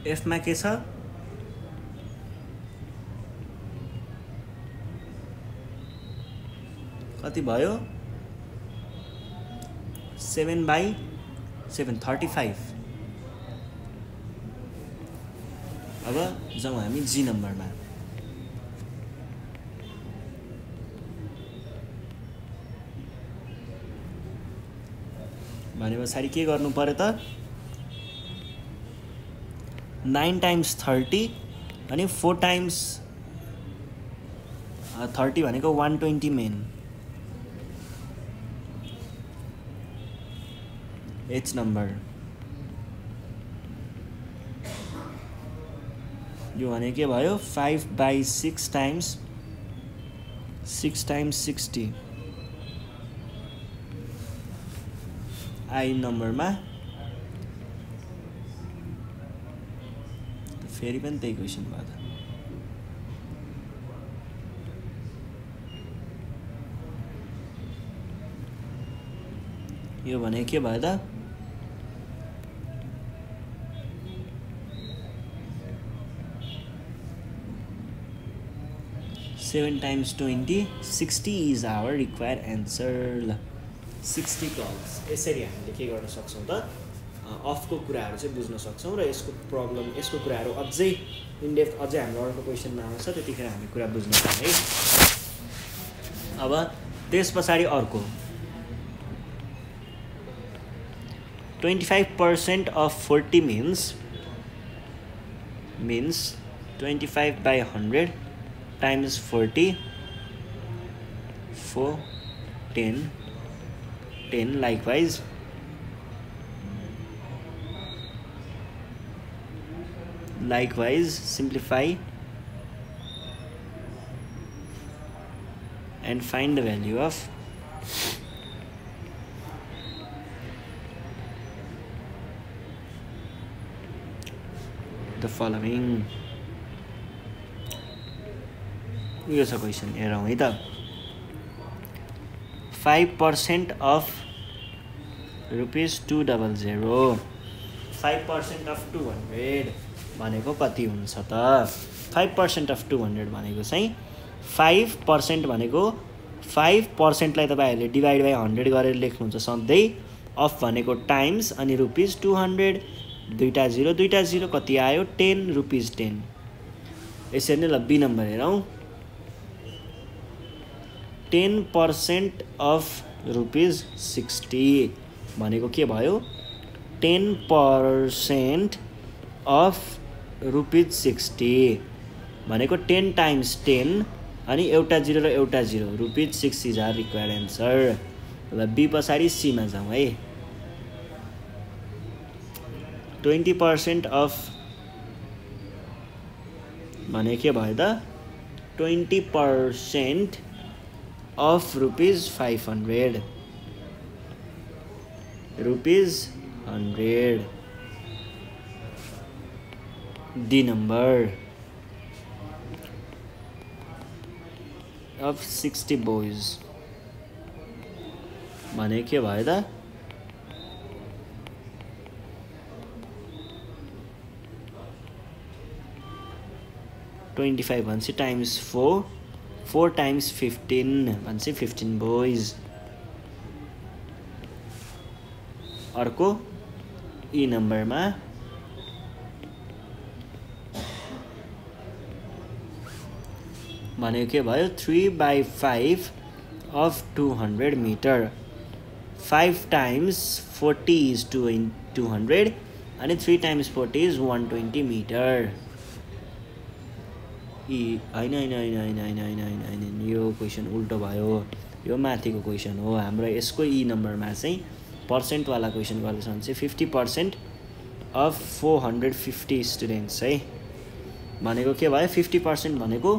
एफमा के छ कति भयो 7/7 35। अब जाउँ हामी जी नम्बरमा। भने पछाडि के गर्नु पर्यो त 9 टाइम्स 30 अनि 4 टाइम्स 30 भनेको 120 मेन। एच नम्बर यो भने के भयो 5/6 टाइम्स 6 टाइम्स 60। आई नम्बरमा फेरि पनि त्यही क्वेसन भयो त यो भने के भयो त 7 times 20 60 is our required answer. ल 60 calls यसरी हामीले के गर्न सक्छौं त अफको कुराहरु चाहिँ बुझ्न सक्छौं र यसको प्रब्लम यसको कुराहरु अझै इन डेप्थ अझै हाम्रो अर्को क्वेशनमा आउँछ त्यतिखेर हामी कुरा बुझ्न पाउने है। अब त्यसपछि अर्को 25% of 40 means 25 by 100 times 40 4 10 likewise simplify and find the value of the following. यो छ क्वेशन हेरौँ है त 5% of rupees 200 5% of 200 भनेको कति हुन्छ त 5% of 200 भनेको चाहिँ 5% भनेको 5% लाई तपाईहरुले डिवाइड बाइ 100 गरेर लेख्नुहुन्छ सधैं अफ भनेको टाइम्स अनि रुपीस 200 दुईटा 0 कति आयो 10 रुपीस 10 यसरी नै ल बी नम्बर हेरौँ 10% of rupees 60 भनेको के भयो 10% of rupees 60 भनेको 10 times 10 अनि एउटा 0 र एउटा 0 rupees 6 is our required answer. ल बी पछाडी सी मा जाउँ है 20% of भने के भयो त 20% of rupees 500 rupees 100 D number of 60 boys भने के भयो त 25 भनेपछि times 4 times 15 भनेपछि 15 boys. अर्को ई नम्बरमा भनेको के भयो 3/5 of 200 meter 5 times 40 is 200 अनि 3 times 40 is 120 meter. हैन यो क्वेशन उल्टो भयो यो माथिको क्वेशन हो हाम्रो यसको ई नम्बरमा चाहिँ पर्सेन्ट वाला क्वेशन गर्दैछ भने चाहिँ 50% of 450 स्टुडेन्ट्स है भनेको के भयो 50% भनेको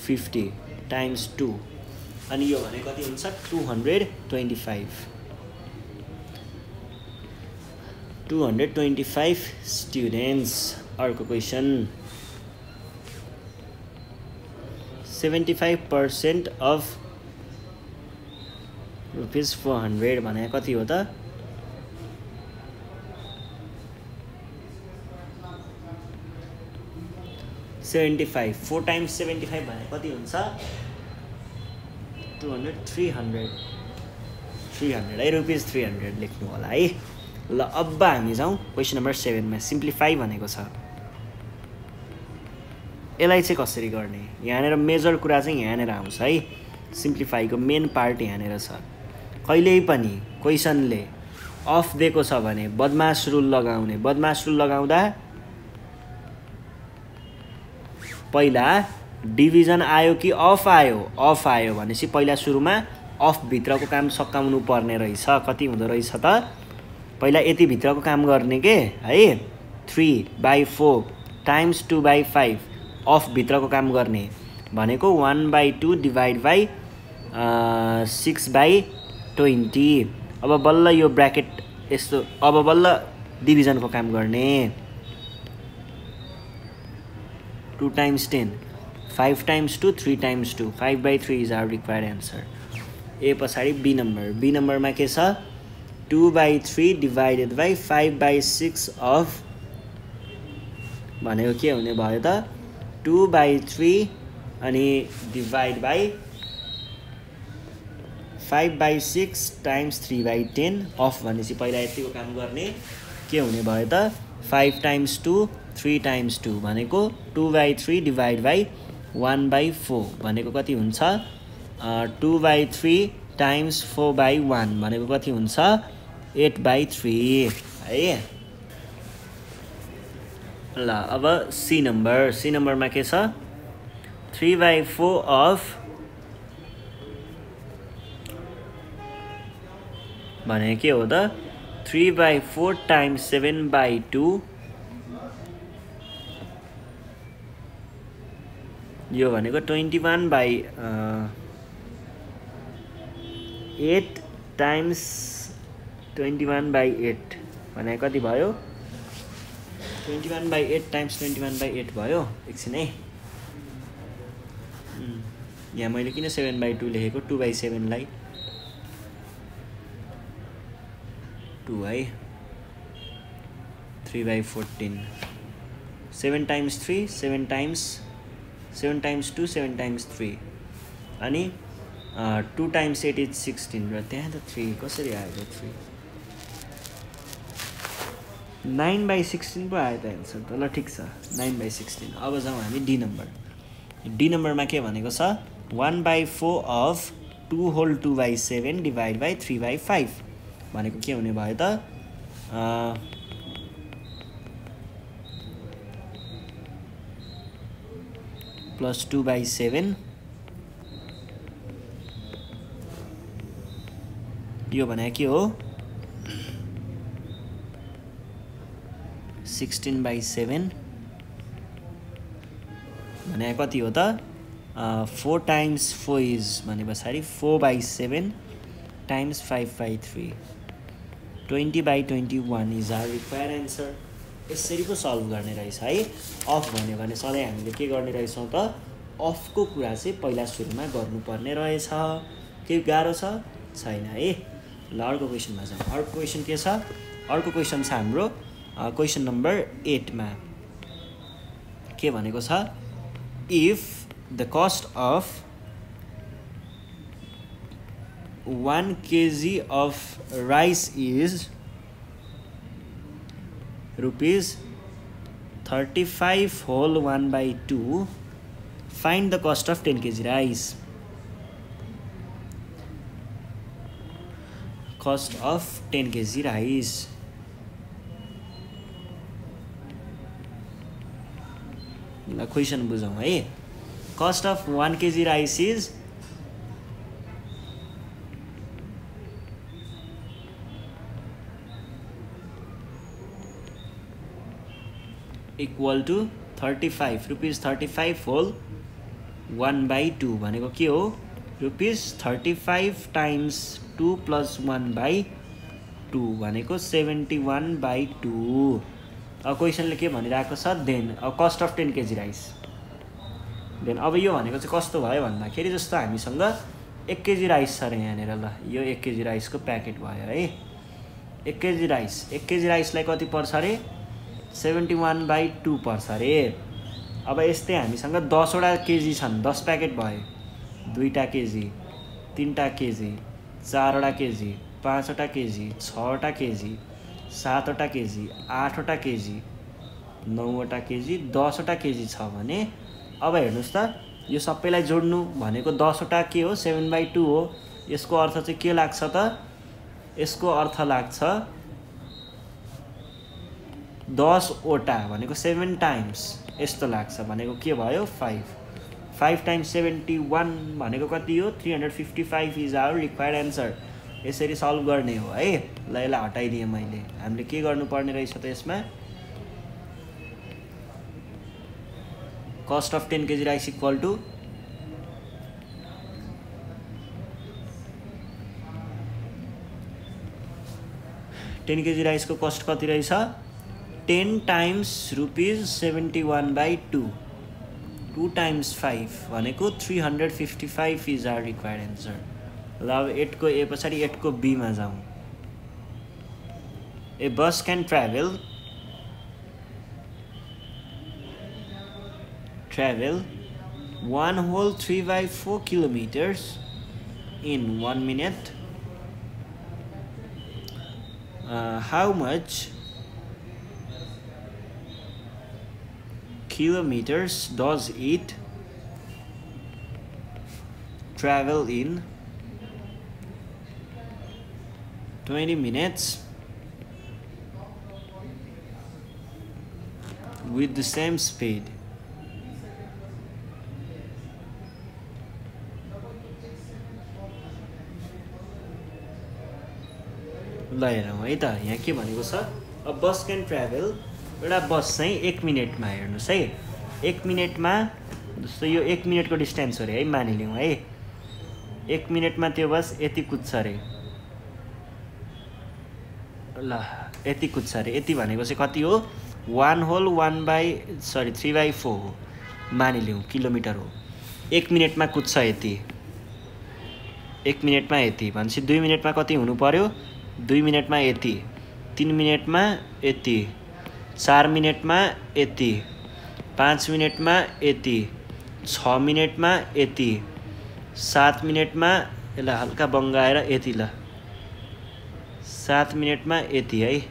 50 times 2 अनि यो भने कति हुन्छ 225 students. अर्को क्वेशन 75% of rupees 400 भने कति हो त 75 4 times 75 भने कति हुन्छ 200 300 है रुपीस 300 लेख्नु होला है। ल अब हामी जाउँ क्वेशन नम्बर 7 मा सिम्प्लिफाई भनेको छ यसलाई चाहिँ कसरी गर्ने यहाँनेर मेजर कुरा चाहिँ यहाँनेर आउँछ है सिम्प्लिफाई को मेन पार्ट यहाँनेर छ कहिल्यै पनि क्वेशनले अफ दिएको छ भने बदमाश रुल लगाउने बदमाश रुल लगाउँदा पहिला डिभिजन आयो कि अफ आयो भनेपछि पहिला सुरुमा अफ भित्रको काम सकाउनु पर्ने रहेछ कति हुँदो रहेछ त पहिला यति भित्रको काम गर्ने के है 3/4 times 2/5 अफ भित्रको काम गर्ने भनेको 1/2 डिवाइड बाइ 6/20 अब बल्ल यो ब्र्याकेट यस्तो अब बल्ल डिभिजन को काम गर्ने 2 times 10 5 times 2 3 times 2 5/3 is our required answer. ए पछाडि बी नम्बरमा के छ 2/3 डिभाइडेड बाई 5/6 अफ भनेको के हुने भयो त 2/3 अनि डिभाइड बाई 5/6 टाइम्स 3/10 अफ भनेपछि पहिला यतिको काम गर्ने के हुने भयो त 5 times 2 3 times 2 भनेको 2/3 डिभाइड बाई 1/4 भनेको कति हुन्छ 2/3 टाइम्स 4/1 भनेको कति हुन्छ 8/3 है। ल अब सी नम्बरमा के छ 3/4 अफ भने के हो त 3/4 टाइम्स 7/2 यो भनेको 21/8 टाइम्स 21/8 भने कति भयो 21/8 टाइम्स 21/8 भयो एकछिन है। यहाँ मैले किन 7/2 लेखेको 2/7 लाई 2 है 3/14 7 times 3 7 times 2 7 times 3 अनि 2 times 8 is 16 र त्यहाँ त 3 कसरी आयो 3 9/16 पो आयो त एन्सर त ल ठिक छ 9/16। अब जाउँ हामी डी नम्बरमा के भनेको छ 1/4 अफ 2 whole 2/7 डिभाइड बाई 3/5 भनेको के हुने भयो त प्लस 2/7 यो भने के हो 16/7 भने कति हो त 4 times 4 is भने पछाडि 4/7 times 5/3 20/21 is our required answer। यसरी पो सल्भ गर्ने रहेछ है। अफ भन्यो भने सधैँ हामीले के गर्ने रहेछौँ त अफको कुरा चाहिँ पहिला सुरुमा गर्नुपर्ने रहेछ। के गाह्रो छ छैन है। ल अर्को क्वेसनमा जाउँ। अर्को क्वेसन के छ अर्को क्वेसन छ हाम्रो क्वेसन नम्बर 8 मा के भनेको छ if the cost of 1 kg of rice is rupees 35 whole 1/2 find the cost of 10 kg rice। cost of 10 kg rice ल क्वेसन बुझौँ है। cost of 1 kg rice is equal to 35 rupees 35 whole 1/2 भनेको के हो rupees 35 times 2 plus 1/2 भनेको 71/2। अब क्वेसनले के भनिरहेको छ then cost of 10 kg rice then अब यो भनेको चाहिँ कस्तो भयो भन्दाखेरि जस्तो हामीसँग 1 kg राइस छ अरे यहाँनिर ल यो 1 kg राइसको प्याकेट भयो है 1 kg राइसलाई कति पर्छ अरे 71/2 पर्छ अरे। अब यस्तै हामीसँग 10 वटा केजी छन् 10 प्याकेट भयो 2टा केजी 3टा केजी 4वटा केजी 5वटा केजी 6वटा केजी 7वटा केजी 8वटा केजी 9वटा केजी 10वटा केजी छ भने अब हेर्नुस् त यो सबैलाई जोड्नु भनेको 10वटा के हो 7/2 हो। यसको अर्थ चाहिँ के लाग्छ त यसको अर्थ लाग्छ 10 वटा भनेको 7 टाइम्स यस्तो लाग्छ भनेको के भयो 5 टाइम्स 71 भनेको कति हो 355 इज आवर रिक्वायर्ड एन्सर। यसरी सल्भ गर्ने हो है। ल यसलाई हटाइदिएँ मैले। हामीले के गर्नुपर्ने रहेछ त यसमा cost of 10 kg rice equal to ten KG राइसको cost कति रहेछ 10 times रुपीस 71/2 2 times 5 भनेको 355 इज आवर रिक्वायर्ड एन्सर। ल अब 8 को ए पछाडि 8 को बी मा जाउँ। ए बस can travel 1 whole 3/4 kilometers in 1 minute. How much kilometers does it travel in 20 minutes with the same speed? ल हेरौँ है त यहाँ के भनेको छ। अब बस क्यान ट्राभल, एउटा बस चाहिँ 1 मिनटमा, हेर्नुहोस् है 1 मिनटमा, जस्तो यो 1 मिनटको डिस्टेन्स हो अरे है, मानिलिउँ है 1 मिनटमा त्यो बस यति कुद्छ अरे। ल यति कुद्छ अरे, यति भनेको चाहिँ कति हो 1 whole 3/4 हो मानिलिउँ, किलोमिटर हो। 1 मिनटमा कुद्छ यति, 1 मिनटमा यति भनेपछि 2 मिनटमा कति हुनु पर्यो, 2 मिनटमा यति, 3 मिनटमा यति, 4 मिनटमा यति, 5 मिनटमा यति, 6 मिनटमा यति, 7 मिनटमा, यसलाई हल्का बङ्गाएर यति, ल 7 मिनटमा यति है,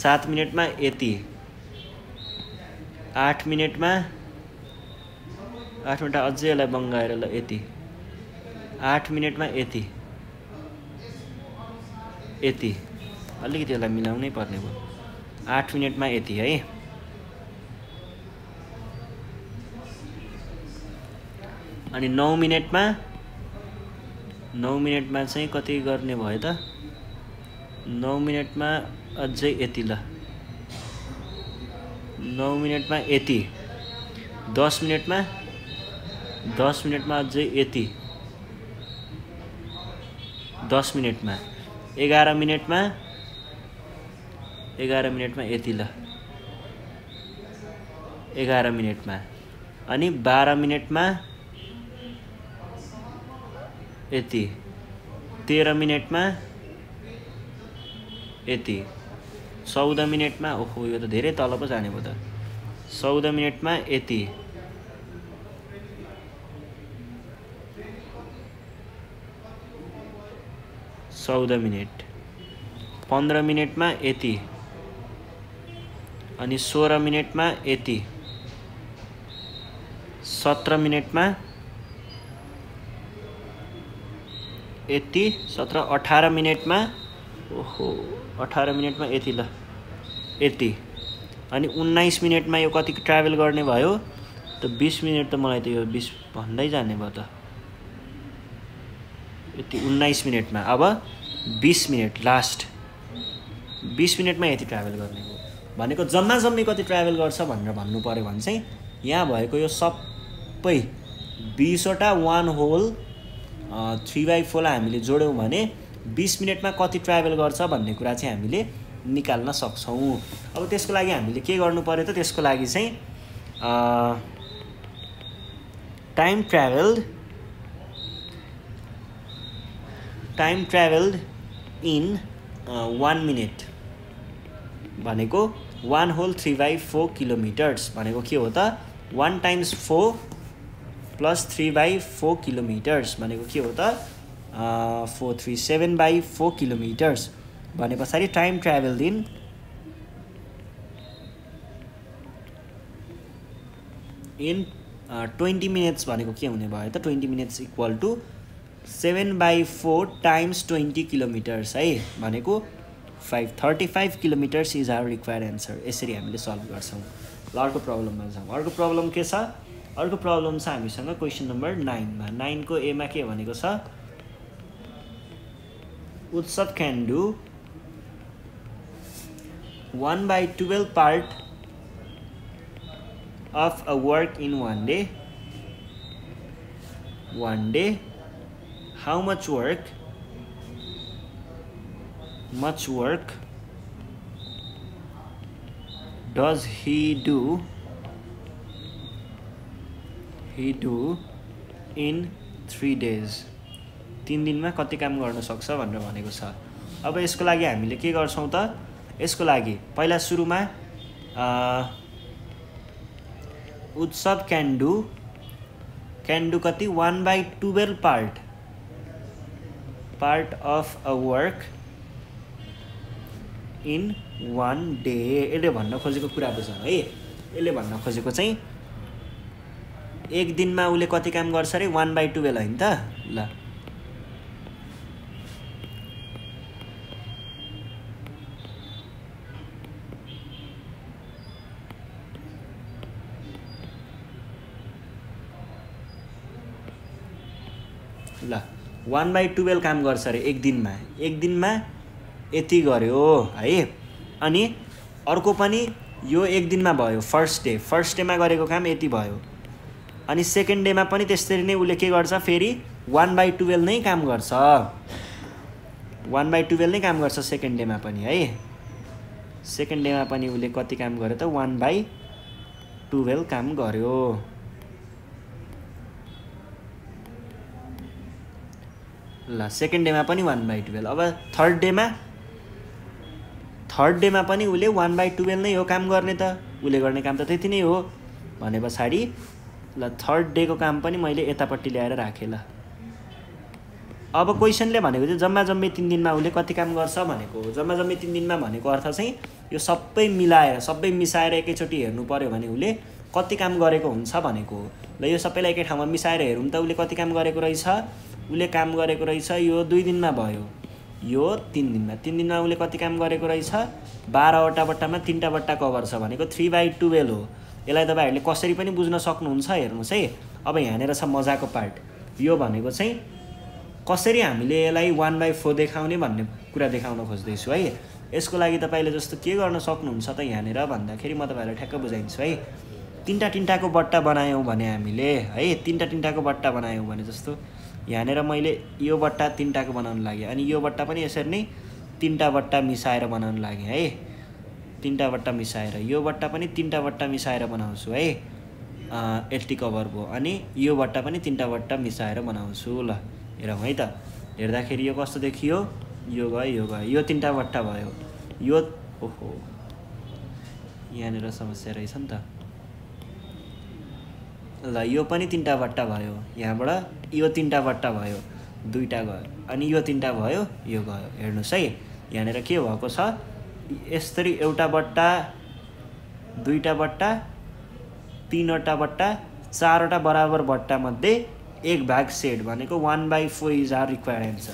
7 मिनटमा यति, 8 मिनटमा, 8 मिनट अझै यसलाई बङ्गाएर ल यति, 8 मिनटमा यति, यति अलिकति यसलाई मिलाउनै पर्ने भयो, 8 मिनटमा यति है। अनि 9 मिनटमा, 9 मिनटमा चाहिँ कति गर्ने भयो त, 9 मिनटमा अझै यति, ल 9 मिनटमा यति, 10 मिनटमा, 10 मिनटमा अझै यति, 10 मिनटमा, 11 मिनटमा, 11 मिनटमा यति, ल 11 मिनटमा, अनि 12 मिनटमा यति, 13 मिनटमा यति, 14 मिनटमा, ओहो यो त धेरै तल पो जाने भयो त, 14 मिनटमा यति, 14 मिनट, 15 मिनटमा यति, अनि 16 मिनटमा यति, 17 मिनटमा यति, 17, 18 मिनटमा, ओहो 18 मिनटमा यति, ल यति, अनि 19 मिनटमा यो कति ट्राभल गर्ने भयो त, 20 मिनट त मलाई त यो 20 भन्दै जाने भयो त, यति 19 मिनटमा। अब 20 मिनट लास्ट, 20 मिनटमा यति ट्राभल गर्ने हो भनेको जम्मा जम्मी कति ट्राभल गर्छ भनेर भन्नु पर्यो भने चाहिँ यहाँ भएको यो सबै 20 वटा 1 whole 3/4 लाई हामीले जोड्यौँ भने 20 मिनटमा कति ट्राभल गर्छ भन्ने कुरा चाहिँ हामीले निकाल्न सक्छौँ। अब त्यसको लागि हामीले के गर्नु पर्यो त, त्यसको लागि चाहिँ टाइम ट्राभल्ड इन 1 मिनट भनेको 1 whole 3/4 किलोमिटर्स भनेको के हो त, 1 times 4 plus 3/4 किलोमिटर्स भनेको के हो त, 437/4 किलोमिटर्स भने पछाडि टाइम ट्राभल्ड इन 20 मिनट्स भनेको के हुने भयो त, 20 minutes equal to 7/4 times 20 kilometres है भनेको 535 kilometres is our required answer. यसरी हामीले सल्भ गर्छौँ। ल अर्को प्रब्लममा जाउँ। अर्को प्रब्लम के छ, अर्को प्रब्लम छ हामीसँग क्वेसन नम्बर 9 मा। 9 को ए मा के भनेको छ, उत्सव can do 1/12 part of a work in one day. How much work does he do he do in 3 days 3 दिनमा कति काम गर्न सक्छ भनेर भनेको छ। अब यसको लागि हामीले के गर्छौं त, यसको लागि पहिला सुरुमा उत्सव क्यान डु कति 1/12 part of a work in 1 day. यसले भन्न खोजेको कुरा बुझ है। यसले भन्न खोजेको चाहिँ एक दिनमा उले कति काम गर्छ रे 1/12 हैन त। ल ल 1/12 काम गर्छ रे एक दिनमा यति गर्यो है। अनि अर्को पनि यो एक दिनमा भयो फर्स्ट डेमा गरेको काम यति भयो। अनि सेकेन्ड डेमा पनि त्यसरी नै उले के गर्छ फेरि 1/12 नै काम गर्छ 1/12 नै काम गर्छ सेकेन्ड डेमा पनि है। सेकेन्ड डेमा पनि उले कति काम गर्यो त 1/12 काम गर्यो। ल सेकेन्ड डेमा पनि 1/12। अब थर्ड डेमा पनि उले 1/12 नै हो काम गर्ने त। उले गर्ने काम त त्यति नै हो भने पछाडी ल थर्ड डे को काम पनि मैले यतापट्टि ल्याएर राखे। ल अब क्वेशनले भनेको चाहिँ जम्मा 3 दिनमा उले कति काम गर्छ भनेको। जम्मा 3 दिनमा भनेको अर्थ चाहिँ यो सबै मिसाएर एकैचोटी हेर्नु पर्यो भने उले कति काम गरेको हुन्छ भनेको। ल यो सबैलाई एकै ठाउँमा मिसाएर हेरौँ त उले कति काम गरेको रहेछ। उले काम गरेको रहेछ यो 2 दिनमा भयो, यो 3 दिनमा उले कति काम गरेको रहेछ 12 वटा बट्टामा 3 टा बट्टा कभर छ भनेको 3/12 हो। यसलाई तपाईहरुले कसरी पनि बुझ्न सक्नुहुन्छ हेर्नुस् है। अब यहाँनेर छ मजाको पार्ट। यो भनेको चाहिँ कसरी हामीले यसलाई 1/4 देखाउने भन्ने कुरा देखाउन खोज्दै छु है। यसको लागि तपाईले जस्तो के गर्न सक्नुहुन्छ त यहाँनेर भन्दाखेरि म तपाईहरुलाई ठ्याक्क बुझाइन्छु है। तीनटाको बट्टा बनायौं भने हामीले है तीनटाको बट्टा बनायौं भने जस्तो यहाँनेर मैले यो बट्टा 3टाको बनाउन लागे अनि यो बट्टा पनि यसरी नै 3टा बट्टा मिसाएर बनाउन लागे है। 3टा बट्टा मिसाएर यो बट्टा पनि 3टा बट्टा मिसाएर बनाउँछु है। एलटी कभर भयो अनि यो बट्टा पनि 3टा बट्टा मिसाएर बनाउँछु। ल हेरौँ है त। हेर्दाखेरि यो कस्तो देखियो, यो गयो यो 3टा बट्टा भयो। यो ओहो यहाँनेर समस्या रहेछ नि त। ल यो पनि 3टा बट्टा भयो, यहाँबाट यो 3टा बट्टा भयो, 2टा गयो अनि यो 3टा भयो, यो गयो। हेर्नुस् है यहाँनेर के भएको छ, यसरी एउटा बट्टा 2टा बट्टा 3वटा बट्टा 4वटा बराबर बट्टा मध्ये एक भाग सेट भनेको 1/4 इज आवर रिक्वायर्ड एन्सर।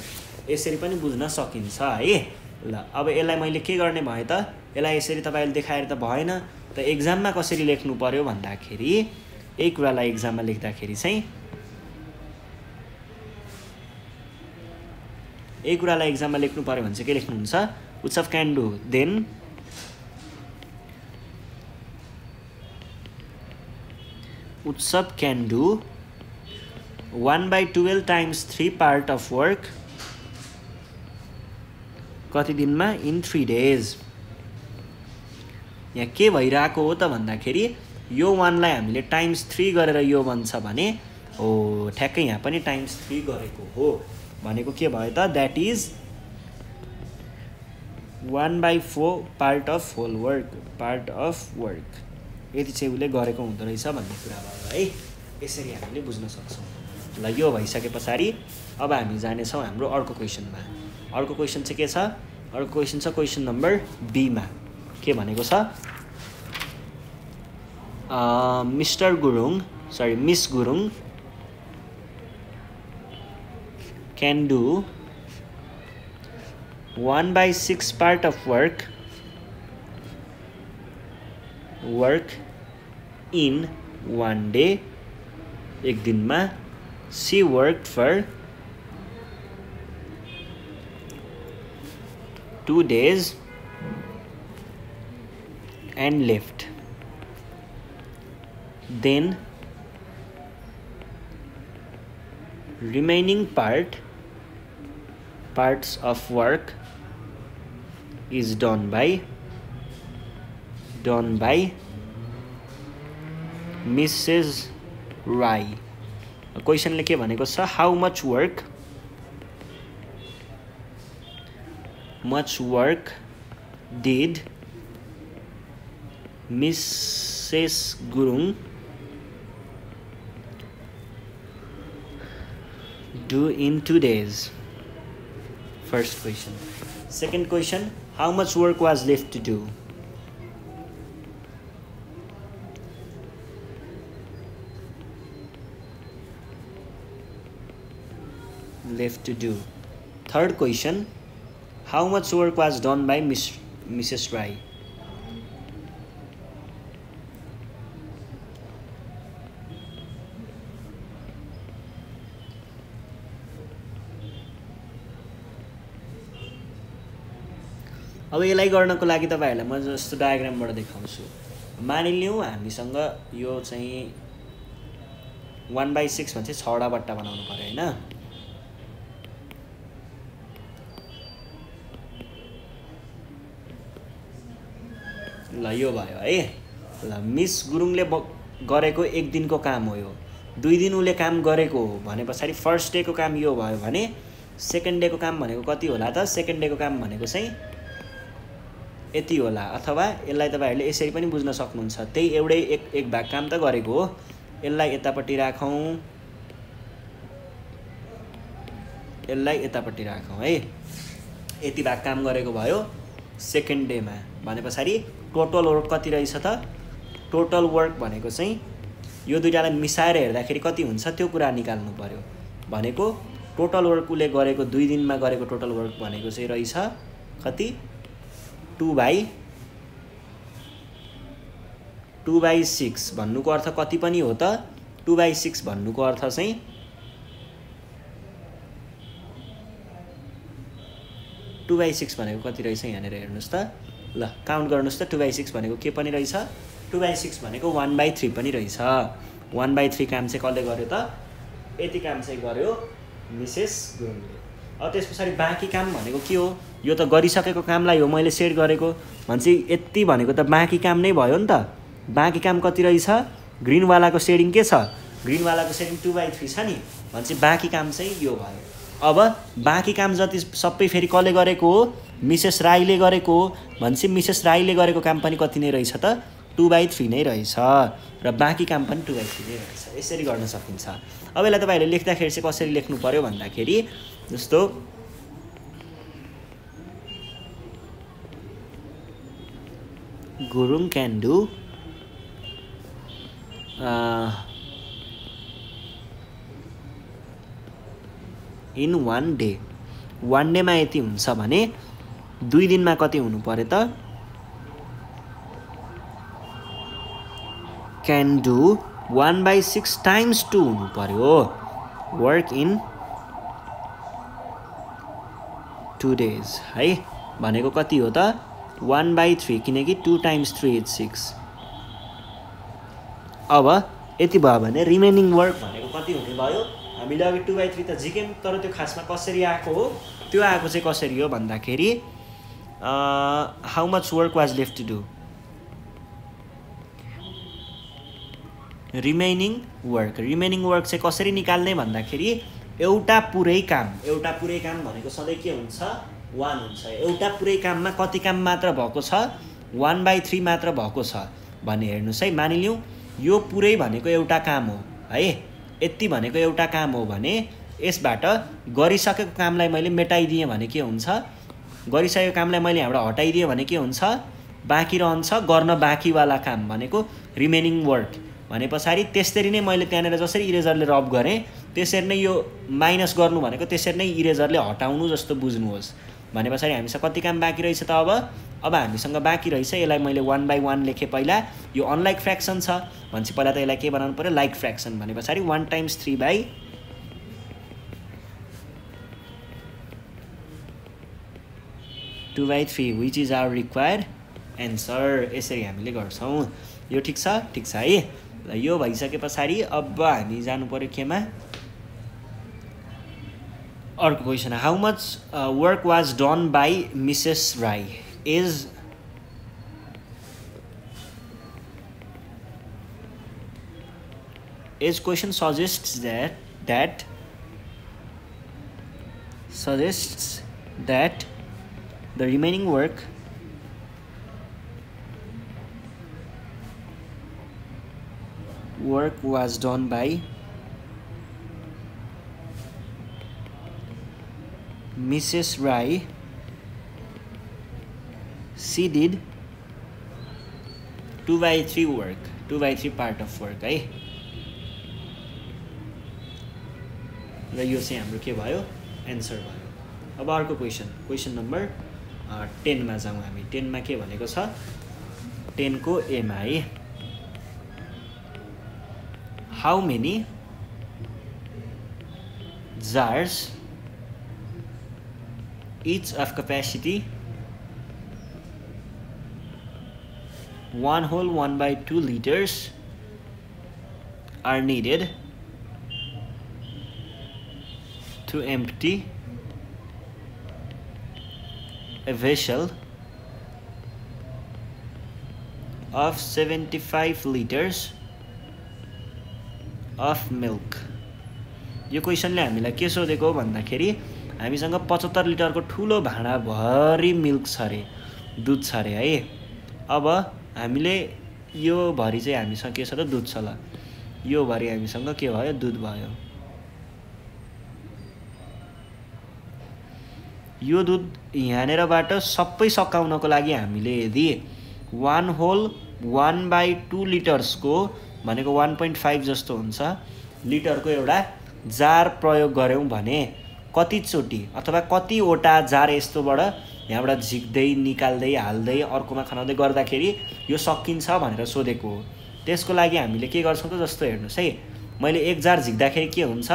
यसरी पनि बुझ्न सकिन्छ है। ल अब यसलाई मैले के गर्ने भए त, यसलाई यसरी तपाईले देखाएर त भएन त। एक्जाममा कसरी लेख्नु पर्यो भन्दाखेरि यही कुरालाई एक्जाममा लेख्दाखेरि चाहिँ यही कुरालाई एक्जाममा लेख्नु पर्यो भने चाहिँ के लेख्नुहुन्छ, उत्सव क्यान डु देन उत्सव can do 1/12 times 3 part of work कति दिनमा इन 3 डेज। यहाँ के भइरहेको हो त भन्दाखेरि यो 1 लाई हामीले टाइम्स 3 गरेर यो बन्छ भने हो ठ्याक्कै यहाँ पनि टाइम्स 3 गरेको हो भनेको के भयो त, that is 1/4 part of whole work यति चाहिँ उले गरेको हुँदो रहेछ भन्ने कुरा भयो है। यसरी हामीले बुझ्न सक्छौं। ल यो भइसके पछाडी अब हामी जाने छौं हाम्रो अर्को क्वेशनमा। अर्को क्वेशन चाहिँ के छ, अर्को क्वेशन छ क्वेशन नम्बर बी मा। के भनेको छ, miss Gurung can do 1/6 part of work in 1 day। एक दिनमा she worked for 2 days and left। then remaining parts of work is done by Mrs. Rai. क्वेसनले के भनेको छ how much work did Mrs Gurung do in 2 days? First question. Second question, how much work was left to do? Third question, how much work was done by Mrs. Rai? अब यसलाई गर्नको लागि तपाईहरुलाई म जस्तो डायग्रामबाट देखाउँछु। मानिलियौ हामीसँग यो चाहिँ 1/6 मा चाहिँ 6 वटा बट्टा बनाउनु पर्यो हैन। ल यो भयो है। ल मिस गुरुङले गरेको 1 दिनको काम हो यो। 2 दिन उले काम गरेको हो भनेपछि फर्स्ट डे को काम यो भयो भने सेकेन्ड डे को काम भनेको कति होला त? सेकेन्ड डे को काम भनेको चाहिँ यति होला। अथवा यसलाई तपाईहरुले यसरी पनि बुझ्न सक्नुहुन्छ। त्यही एउटै एक भाग काम त गरेको हो। यसलाई यतापट्टि राखौं, यसलाई यतापट्टि राखौं है। यति भाग काम गरेको भयो सेकेन्ड डे मा। भनेपछि टोटल वर्क कति रहेछ त? टोटल वर्क भनेको चाहिँ यो दुईटालाई मिसाएर हेर्दाखेरि कति हुन्छ त्यो कुरा निकाल्नु पर्यो। भनेको टोटल वर्क उले गरेको 2 दिनमा गरेको टोटल वर्क भनेको चाहिँ रहेछ कति? 2/6 भन्नुको अर्थ कति पनि हो त? 2/6 भन्नुको अर्थ चाहिँ 2/6 भनेको कति रहेछ यहाँनेर हेर्नुस् त। ल काउन्ट गर्नुस् त। 2/6 भनेको के पनि रहेछ? 2/6 भनेको 1/3 पनि रहेछ। 1/3 काम चाहिँ कसले गर्यो त? यति काम चाहिँ गर्यो मिसेस गुरुङले। अब त्यसपछि बाँकी काम भनेको के हो? यो त गरिसकेको कामलाई हो मैले सेट गरेको। भन्छ यति भनेको त बाँकी काम नै भयो नि त। बाँकी काम कति रहेछ? ग्रीन वालाको शेडिङ के छ? ग्रीन वालाको शेडिङ 2/3 छ नि। भन्छ बाँकी काम चाहिँ यो भयो। अब बाँकी काम जति सबै फेरि कसले गरेको हो? मिसेस राईले गरेको हो। भन्छ मिसेस राईले गरेको काम पनि कति नै रहेछ त? 2/3 नै रहेछ। र बाँकी काम पनि 2/3 नै रहेछ। यसरी गर्न सकिन्छ। अब यसलाई तपाईहरुले लेख्दाखेरि चाहिँ कसरी लेख्नु पर्यो भन्दाखेरि जस्तो Gurung can do in 1 day. 1 day मा यति हुन्छ भने 2 दिनमा कति हुनु पर्यो त? Can do 1/6 times 2 हुनु पर्यो। Work in 2 days है। भनेको कति हो त? 1/3 किनकि 2 times 3 is 6। अब यति भयो भने रिमेनिङ वर्क भनेको कति हुने भयो? हामीले अघि 2/3 त झिक्यौं तर त्यो खासमा कसरी आएको हो? त्यो आएको चाहिँ कसरी हो भन्दाखेरि how much work was left to do. Remaining work चाहिँ कसरी निकाल्ने भन्दाखेरि एउटा पुरै काम भनेको सधैँ के हुन्छ? 1 हुन्छ। एउटा पुरै काममा कति काम मात्र भएको छ? 1/3 मात्र भएको छ भने हेर्नुस् है। मानिलियौ यो पुरै भनेको एउटा काम हो है। यति भनेको एउटा काम हो भने यसबाट गरिसकेको कामलाई मैले मेटाइदिएँ भने के हुन्छ? गरिसकेको कामलाई मैले यहाँबाट हटाइदिएँ भने के हुन्छ? बाँकी रहन्छ गर्न बाँकीवाला काम भनेको रिमेनिङ वर्क। भनेपछि त्यसरी नै मैले त्यहाँनेर जसरी इरेजरले रब गरेँ त्यसरी नै यो माइनस गर्नु भनेको त्यसरी नै इरेजरले हटाउनु जस्तो बुझ्नुहोस्। भनेपछि हामीसँग कति काम बाँकी रहेछ त? अब हामीसँग बाँकी रहेछ। यसलाई मैले 1/1 लेखेँ पहिला। यो अनलाइक फ्र्याक्सन छ भनेपछि पहिला त यसलाई के बनाउनु पर्यो? Like fraction. भनेपछि 1 times 3/2/3 which is our required answer। यसरी हामीले गर्छौं। यो ठिक छ? ठिक छ है। ल यो भइसके पछाडि अब हामी जानु पर्यो केमा? अर्को question, how much work was done by Mrs Rai is Age question suggests that the remaining work was done by Mrs. Rai. She did 2/3 work, 2/3 part of work है। र यो चाहिँ हाम्रो के भयो, एन्सर भयो। अब अर्को क्वेसन नम्बर 10 मा जाउँ हामी। 10 मा के भनेको छ, 10 को ए मा है, how many jars each of capacity 1 whole 1/2 liters are needed to empty a vessel of 75 liters of milk। यो क्वेसनले हामीलाई के सोधेको भन्दाखेरि हामीसँग 75 लिटरको ठुलो भाँडा भरि मिल्क छ अरे, दुध छ अरे है। अब हामीले यो भरि चाहिँ हामीसँग के छ त, दुध छ। ल यो भरि हामीसँग के भयो, दुध भयो। यो दुध यहाँनेरबाट सबै सकाउनको लागि हामीले यदि 1 whole 1/2 लिटर्सको भनेको 1.5 जस्तो हुन्छ लिटरको एउटा जार प्रयोग गऱ्यौँ भने कतिचोटि अथवा कतिवटा जार यस्तोबाट यहाँबाट झिक्दै निकाल्दै हाल्दै अर्कोमा खनाउँदै गर्दाखेरि यो सकिन्छ भनेर सोधेको हो। त्यसको लागि हामीले के गर्छौँ त, जस्तो हेर्नुहोस् है, मैले एक जार झिक्दाखेरि के हुन्छ,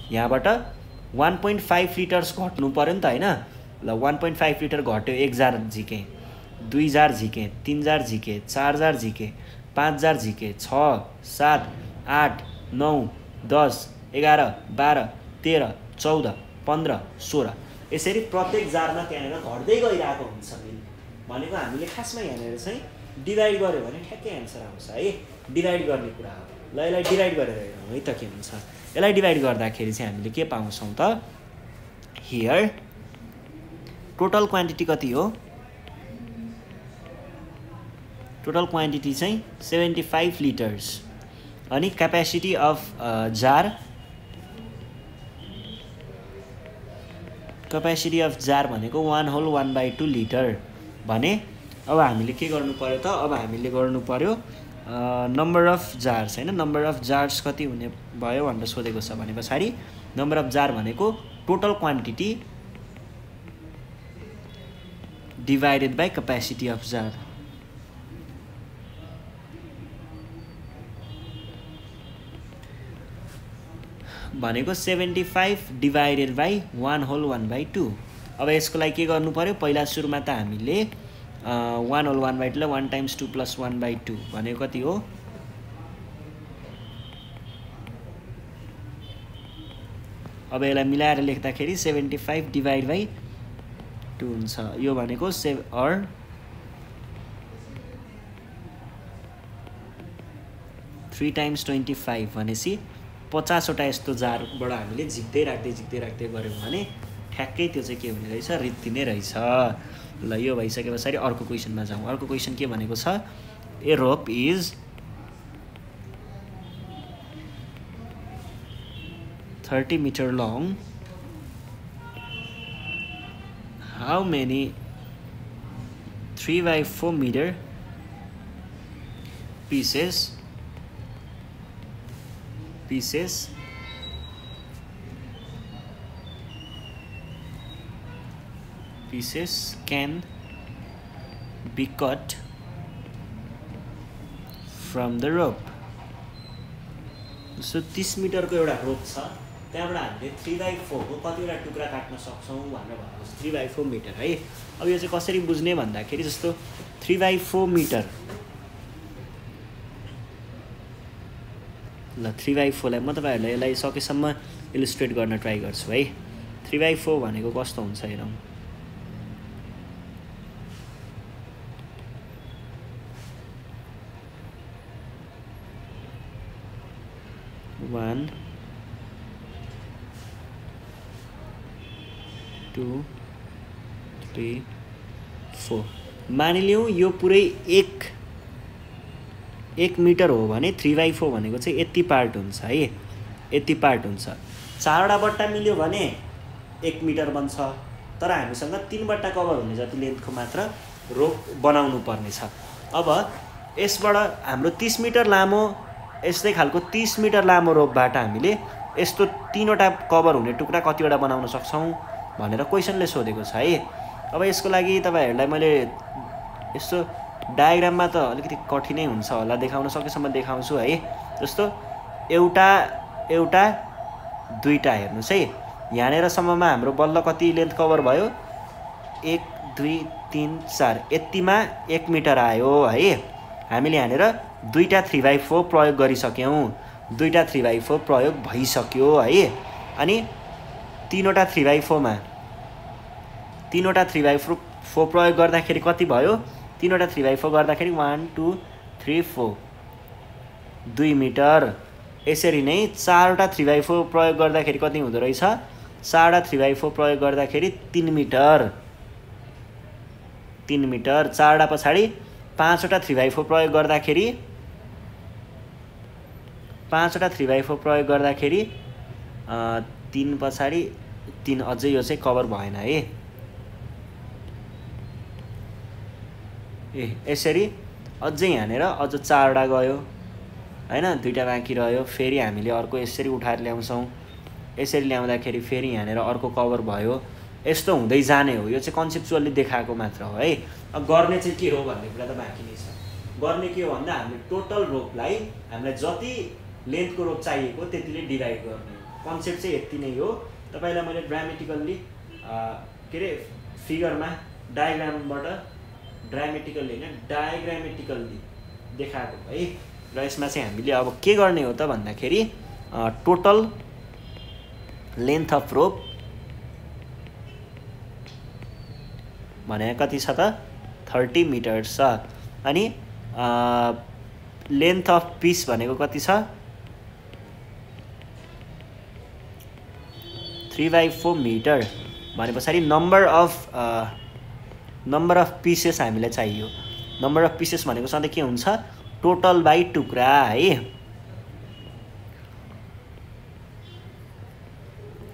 यहाँबाट 1.5 लिटर्स घट्नु पर्यो नि त हैन। ल 1.5 लिटर घट्यो, एक जार झिकेँ, 2 जार झिकेँ, 3 जार झिकेँ, 4 जार झिकेँ, 5 जार झिकेँ, 6 7 8 9 10 11 12 13 14 15 16 यसरी प्रत्येक जारमा त्यहाँनिर घट्दै गइरहेको हुन्छ भनेको। हामीले खासमा यहाँनिर चाहिँ डिभाइड गर्यो भने ठ्याक्कै एन्सर आउँछ है। डिभाइड गर्ने कुरा हो। ल यसलाई डिभाइड गरेर हेरौँ है त के हुन्छ। यसलाई डिभाइड गर्दाखेरि चाहिँ हामीले के पाउँछौँ त, हियर टोटल क्वान्टिटी कति हो, टोटल क्वान्टिटी चाहिँ 75 लिटर्स अनि capacity of jar, capacity of jar भनेको 1 whole 1/2 लिटर भने। अब हामीले के गर्नु पर्यो त, अब हामीले गर्नु पर्यो नम्बर अफ जार्स हैन। नम्बर अफ जार्स कति हुने भयो भनेर सोधेको छ भने पछाडि नम्बर अफ जार भनेको total quantity divided by capacity of jar. भनेको 75 डिभाइडेड बाई 1 whole 1/2। अब यसको लागि के गर्नु पर्यो, पहिला सुरुमा त हामीले 1 whole 1/2 लाई 1 times 2 plus 1/2 भनेको कति हो, अब यसलाई मिलाएर लेख्दाखेरि 75 डिभाइड बाई 2 हुन्छ। यो भनेको 3 times 25 भनेपछि 50 वटा यस्तो जारबाट हामीले झिक्दै राख्दै गऱ्यौँ भने ठ्याक्कै त्यो चाहिँ के हुने रहेछ, रित्तिने रहेछ। ल यो भइसके पछाडि अर्को क्वेसनमा जाउँ। अर्को क्वेसन के भनेको छ, ए rope is 30 meter long, how many 3/4 meter pieces can be cut from the rope। So 30 मिटरको एउटा रोप छ, त्यहाँबाट हामीले 3/4 को कतिवटा टुक्रा काट्न सक्छौँ भनेर भनेको छ, 3/4 मिटर है। अब यो चाहिँ कसरी बुझ्ने भन्दाखेरि जस्तो 3/4 मिटर, ल 3/4 लाई म तपाईहरुलाई यसलाई सकेसम्म इलिस्ट्रेट गर्न ट्राई गर्छु है। 3/4 भनेको कस्तो हुन्छ हेरौँ। 1 2 3 4 मानिलिउँ यो पुरै 1 मिटर हो भने 3/4 भनेको चाहिँ यति पार्ट हुन्छ है, यति पार्ट हुन्छ। 4वटा बट्टा मिल्यो भने 1 मिटर बन्छ, तर हामीसँग 3 बट्टा कभर हुने जति लेन्थको मात्र रोप बनाउनु पर्ने छ। अब यसबाट हाम्रो 30 मिटर लामो यस्तै खालको 30 मिटर लामो रोपबाट हामीले यस्तो 3वटा कभर हुने टुक्रा कतिवटा बनाउन सक्छौँ भनेर क्वेसनले सोधेको छ है। अब यसको लागि तपाईहरुलाई मैले यस्तो डायग्राममा त अलिकति कठिनै हुन्छ होला, देखाउन सकेसम्म देखाउँछु है। जस्तो एउटा दुईटा हेर्नुस् है, यहाँनेर सम्ममा हाम्रो बल्ल कति लेन्थ कभर भयो 1 2 3 4 यतिमा 1 मिटर आयो है। हामीले यहाँनेर दुईटा 3/4 प्रयोग गरिसक्यौं, दुईटा 3/4 प्रयोग भइसक्यो है। अनि तीनवटा 3/4 मा तीनवटा 3/4 प्रयोग गर्दाखेरि कति भयो, तीनवटा 3/4 गर्दाखेरि 1 2 3 4 2 मिटर। यसरी नै 4वटा 3/4 प्रयोग गर्दाखेरि कति हुँदो रहेछ, 4वटा 3/4 प्रयोग गर्दाखेरि 3 मिटर, 3 मिटर। 4वटा पछाडि 5वटा 3/4 प्रयोग गर्दाखेरि 5वटा 3/4 प्रयोग गर्दाखेरि 3 पछाडि 3 अझै यो चाहिँ कभर भएन है। यसरी अझै यहाँनेर अझ 4वटा गयो हैन, दुईटा बाँकी रह्यो। फेरि हामीले अर्को यसरी उठाएर ल्याउँछौं, यसरी ल्याउँदाखेरि फेरि यहाँनेर अर्को कभर भयो। यस्तो हुँदै जाने हो, यो चाहिँ कन्सेप्चुअली देखाएको मात्र हो है। अब गर्ने चाहिँ के हो भन्ने कुरा त बाँकी नै छ। गर्ने के हो भन्दा हामीले टोटल रोपलाई हामीलाई जति लेन्थको रोप चाहिएको त्यतिले डिभाइड गर्ने। कन्सेप्ट चाहिँ यति नै हो। तपाईलाई मैले ड्रामेटिकल्ली के रे फिगरमा डायग्रामबाट ड्रामेटिकल्ली हैन डायग्रामेटिकल्ली देखाएको है। र यसमा चाहिँ हामीले अब के गर्ने हो त भन्दाखेरि टोटल लेन्थ अफ रोप भने कति छ त 30 मिटर छ। अनि लेन्थ अफ पिस भनेको कति छ 3/4 मिटर। भनेपछि नम्बर अफ पिसेस हामीलाई चाहियो। नम्बर अफ पिसेस भनेको सधैँ के हुन्छ, टोटल बाइ टुक्रा है।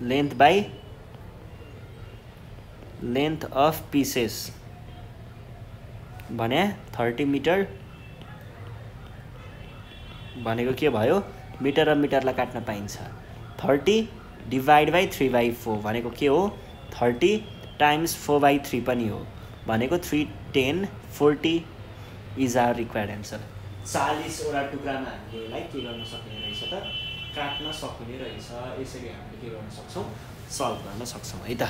Length by length of pieces भने 30 मिटर भनेको के भयो, मिटर र मिटरलाई काट्न पाइन्छ। 30 डिभाइड बाइ 3/4 भनेको के हो, 30 टाइम्स 4/3 पनि हो भनेको 3 10 40 इज आवर रिक्वायर्ड एन्सर। 40वटा टुक्रामा हामीले यसलाई के गर्न सक्ने रहेछ त, काट्न सक्ने रहेछ। यसरी हामीले के गर्न सक्छौं, सल्भ गर्न सक्छौं है त।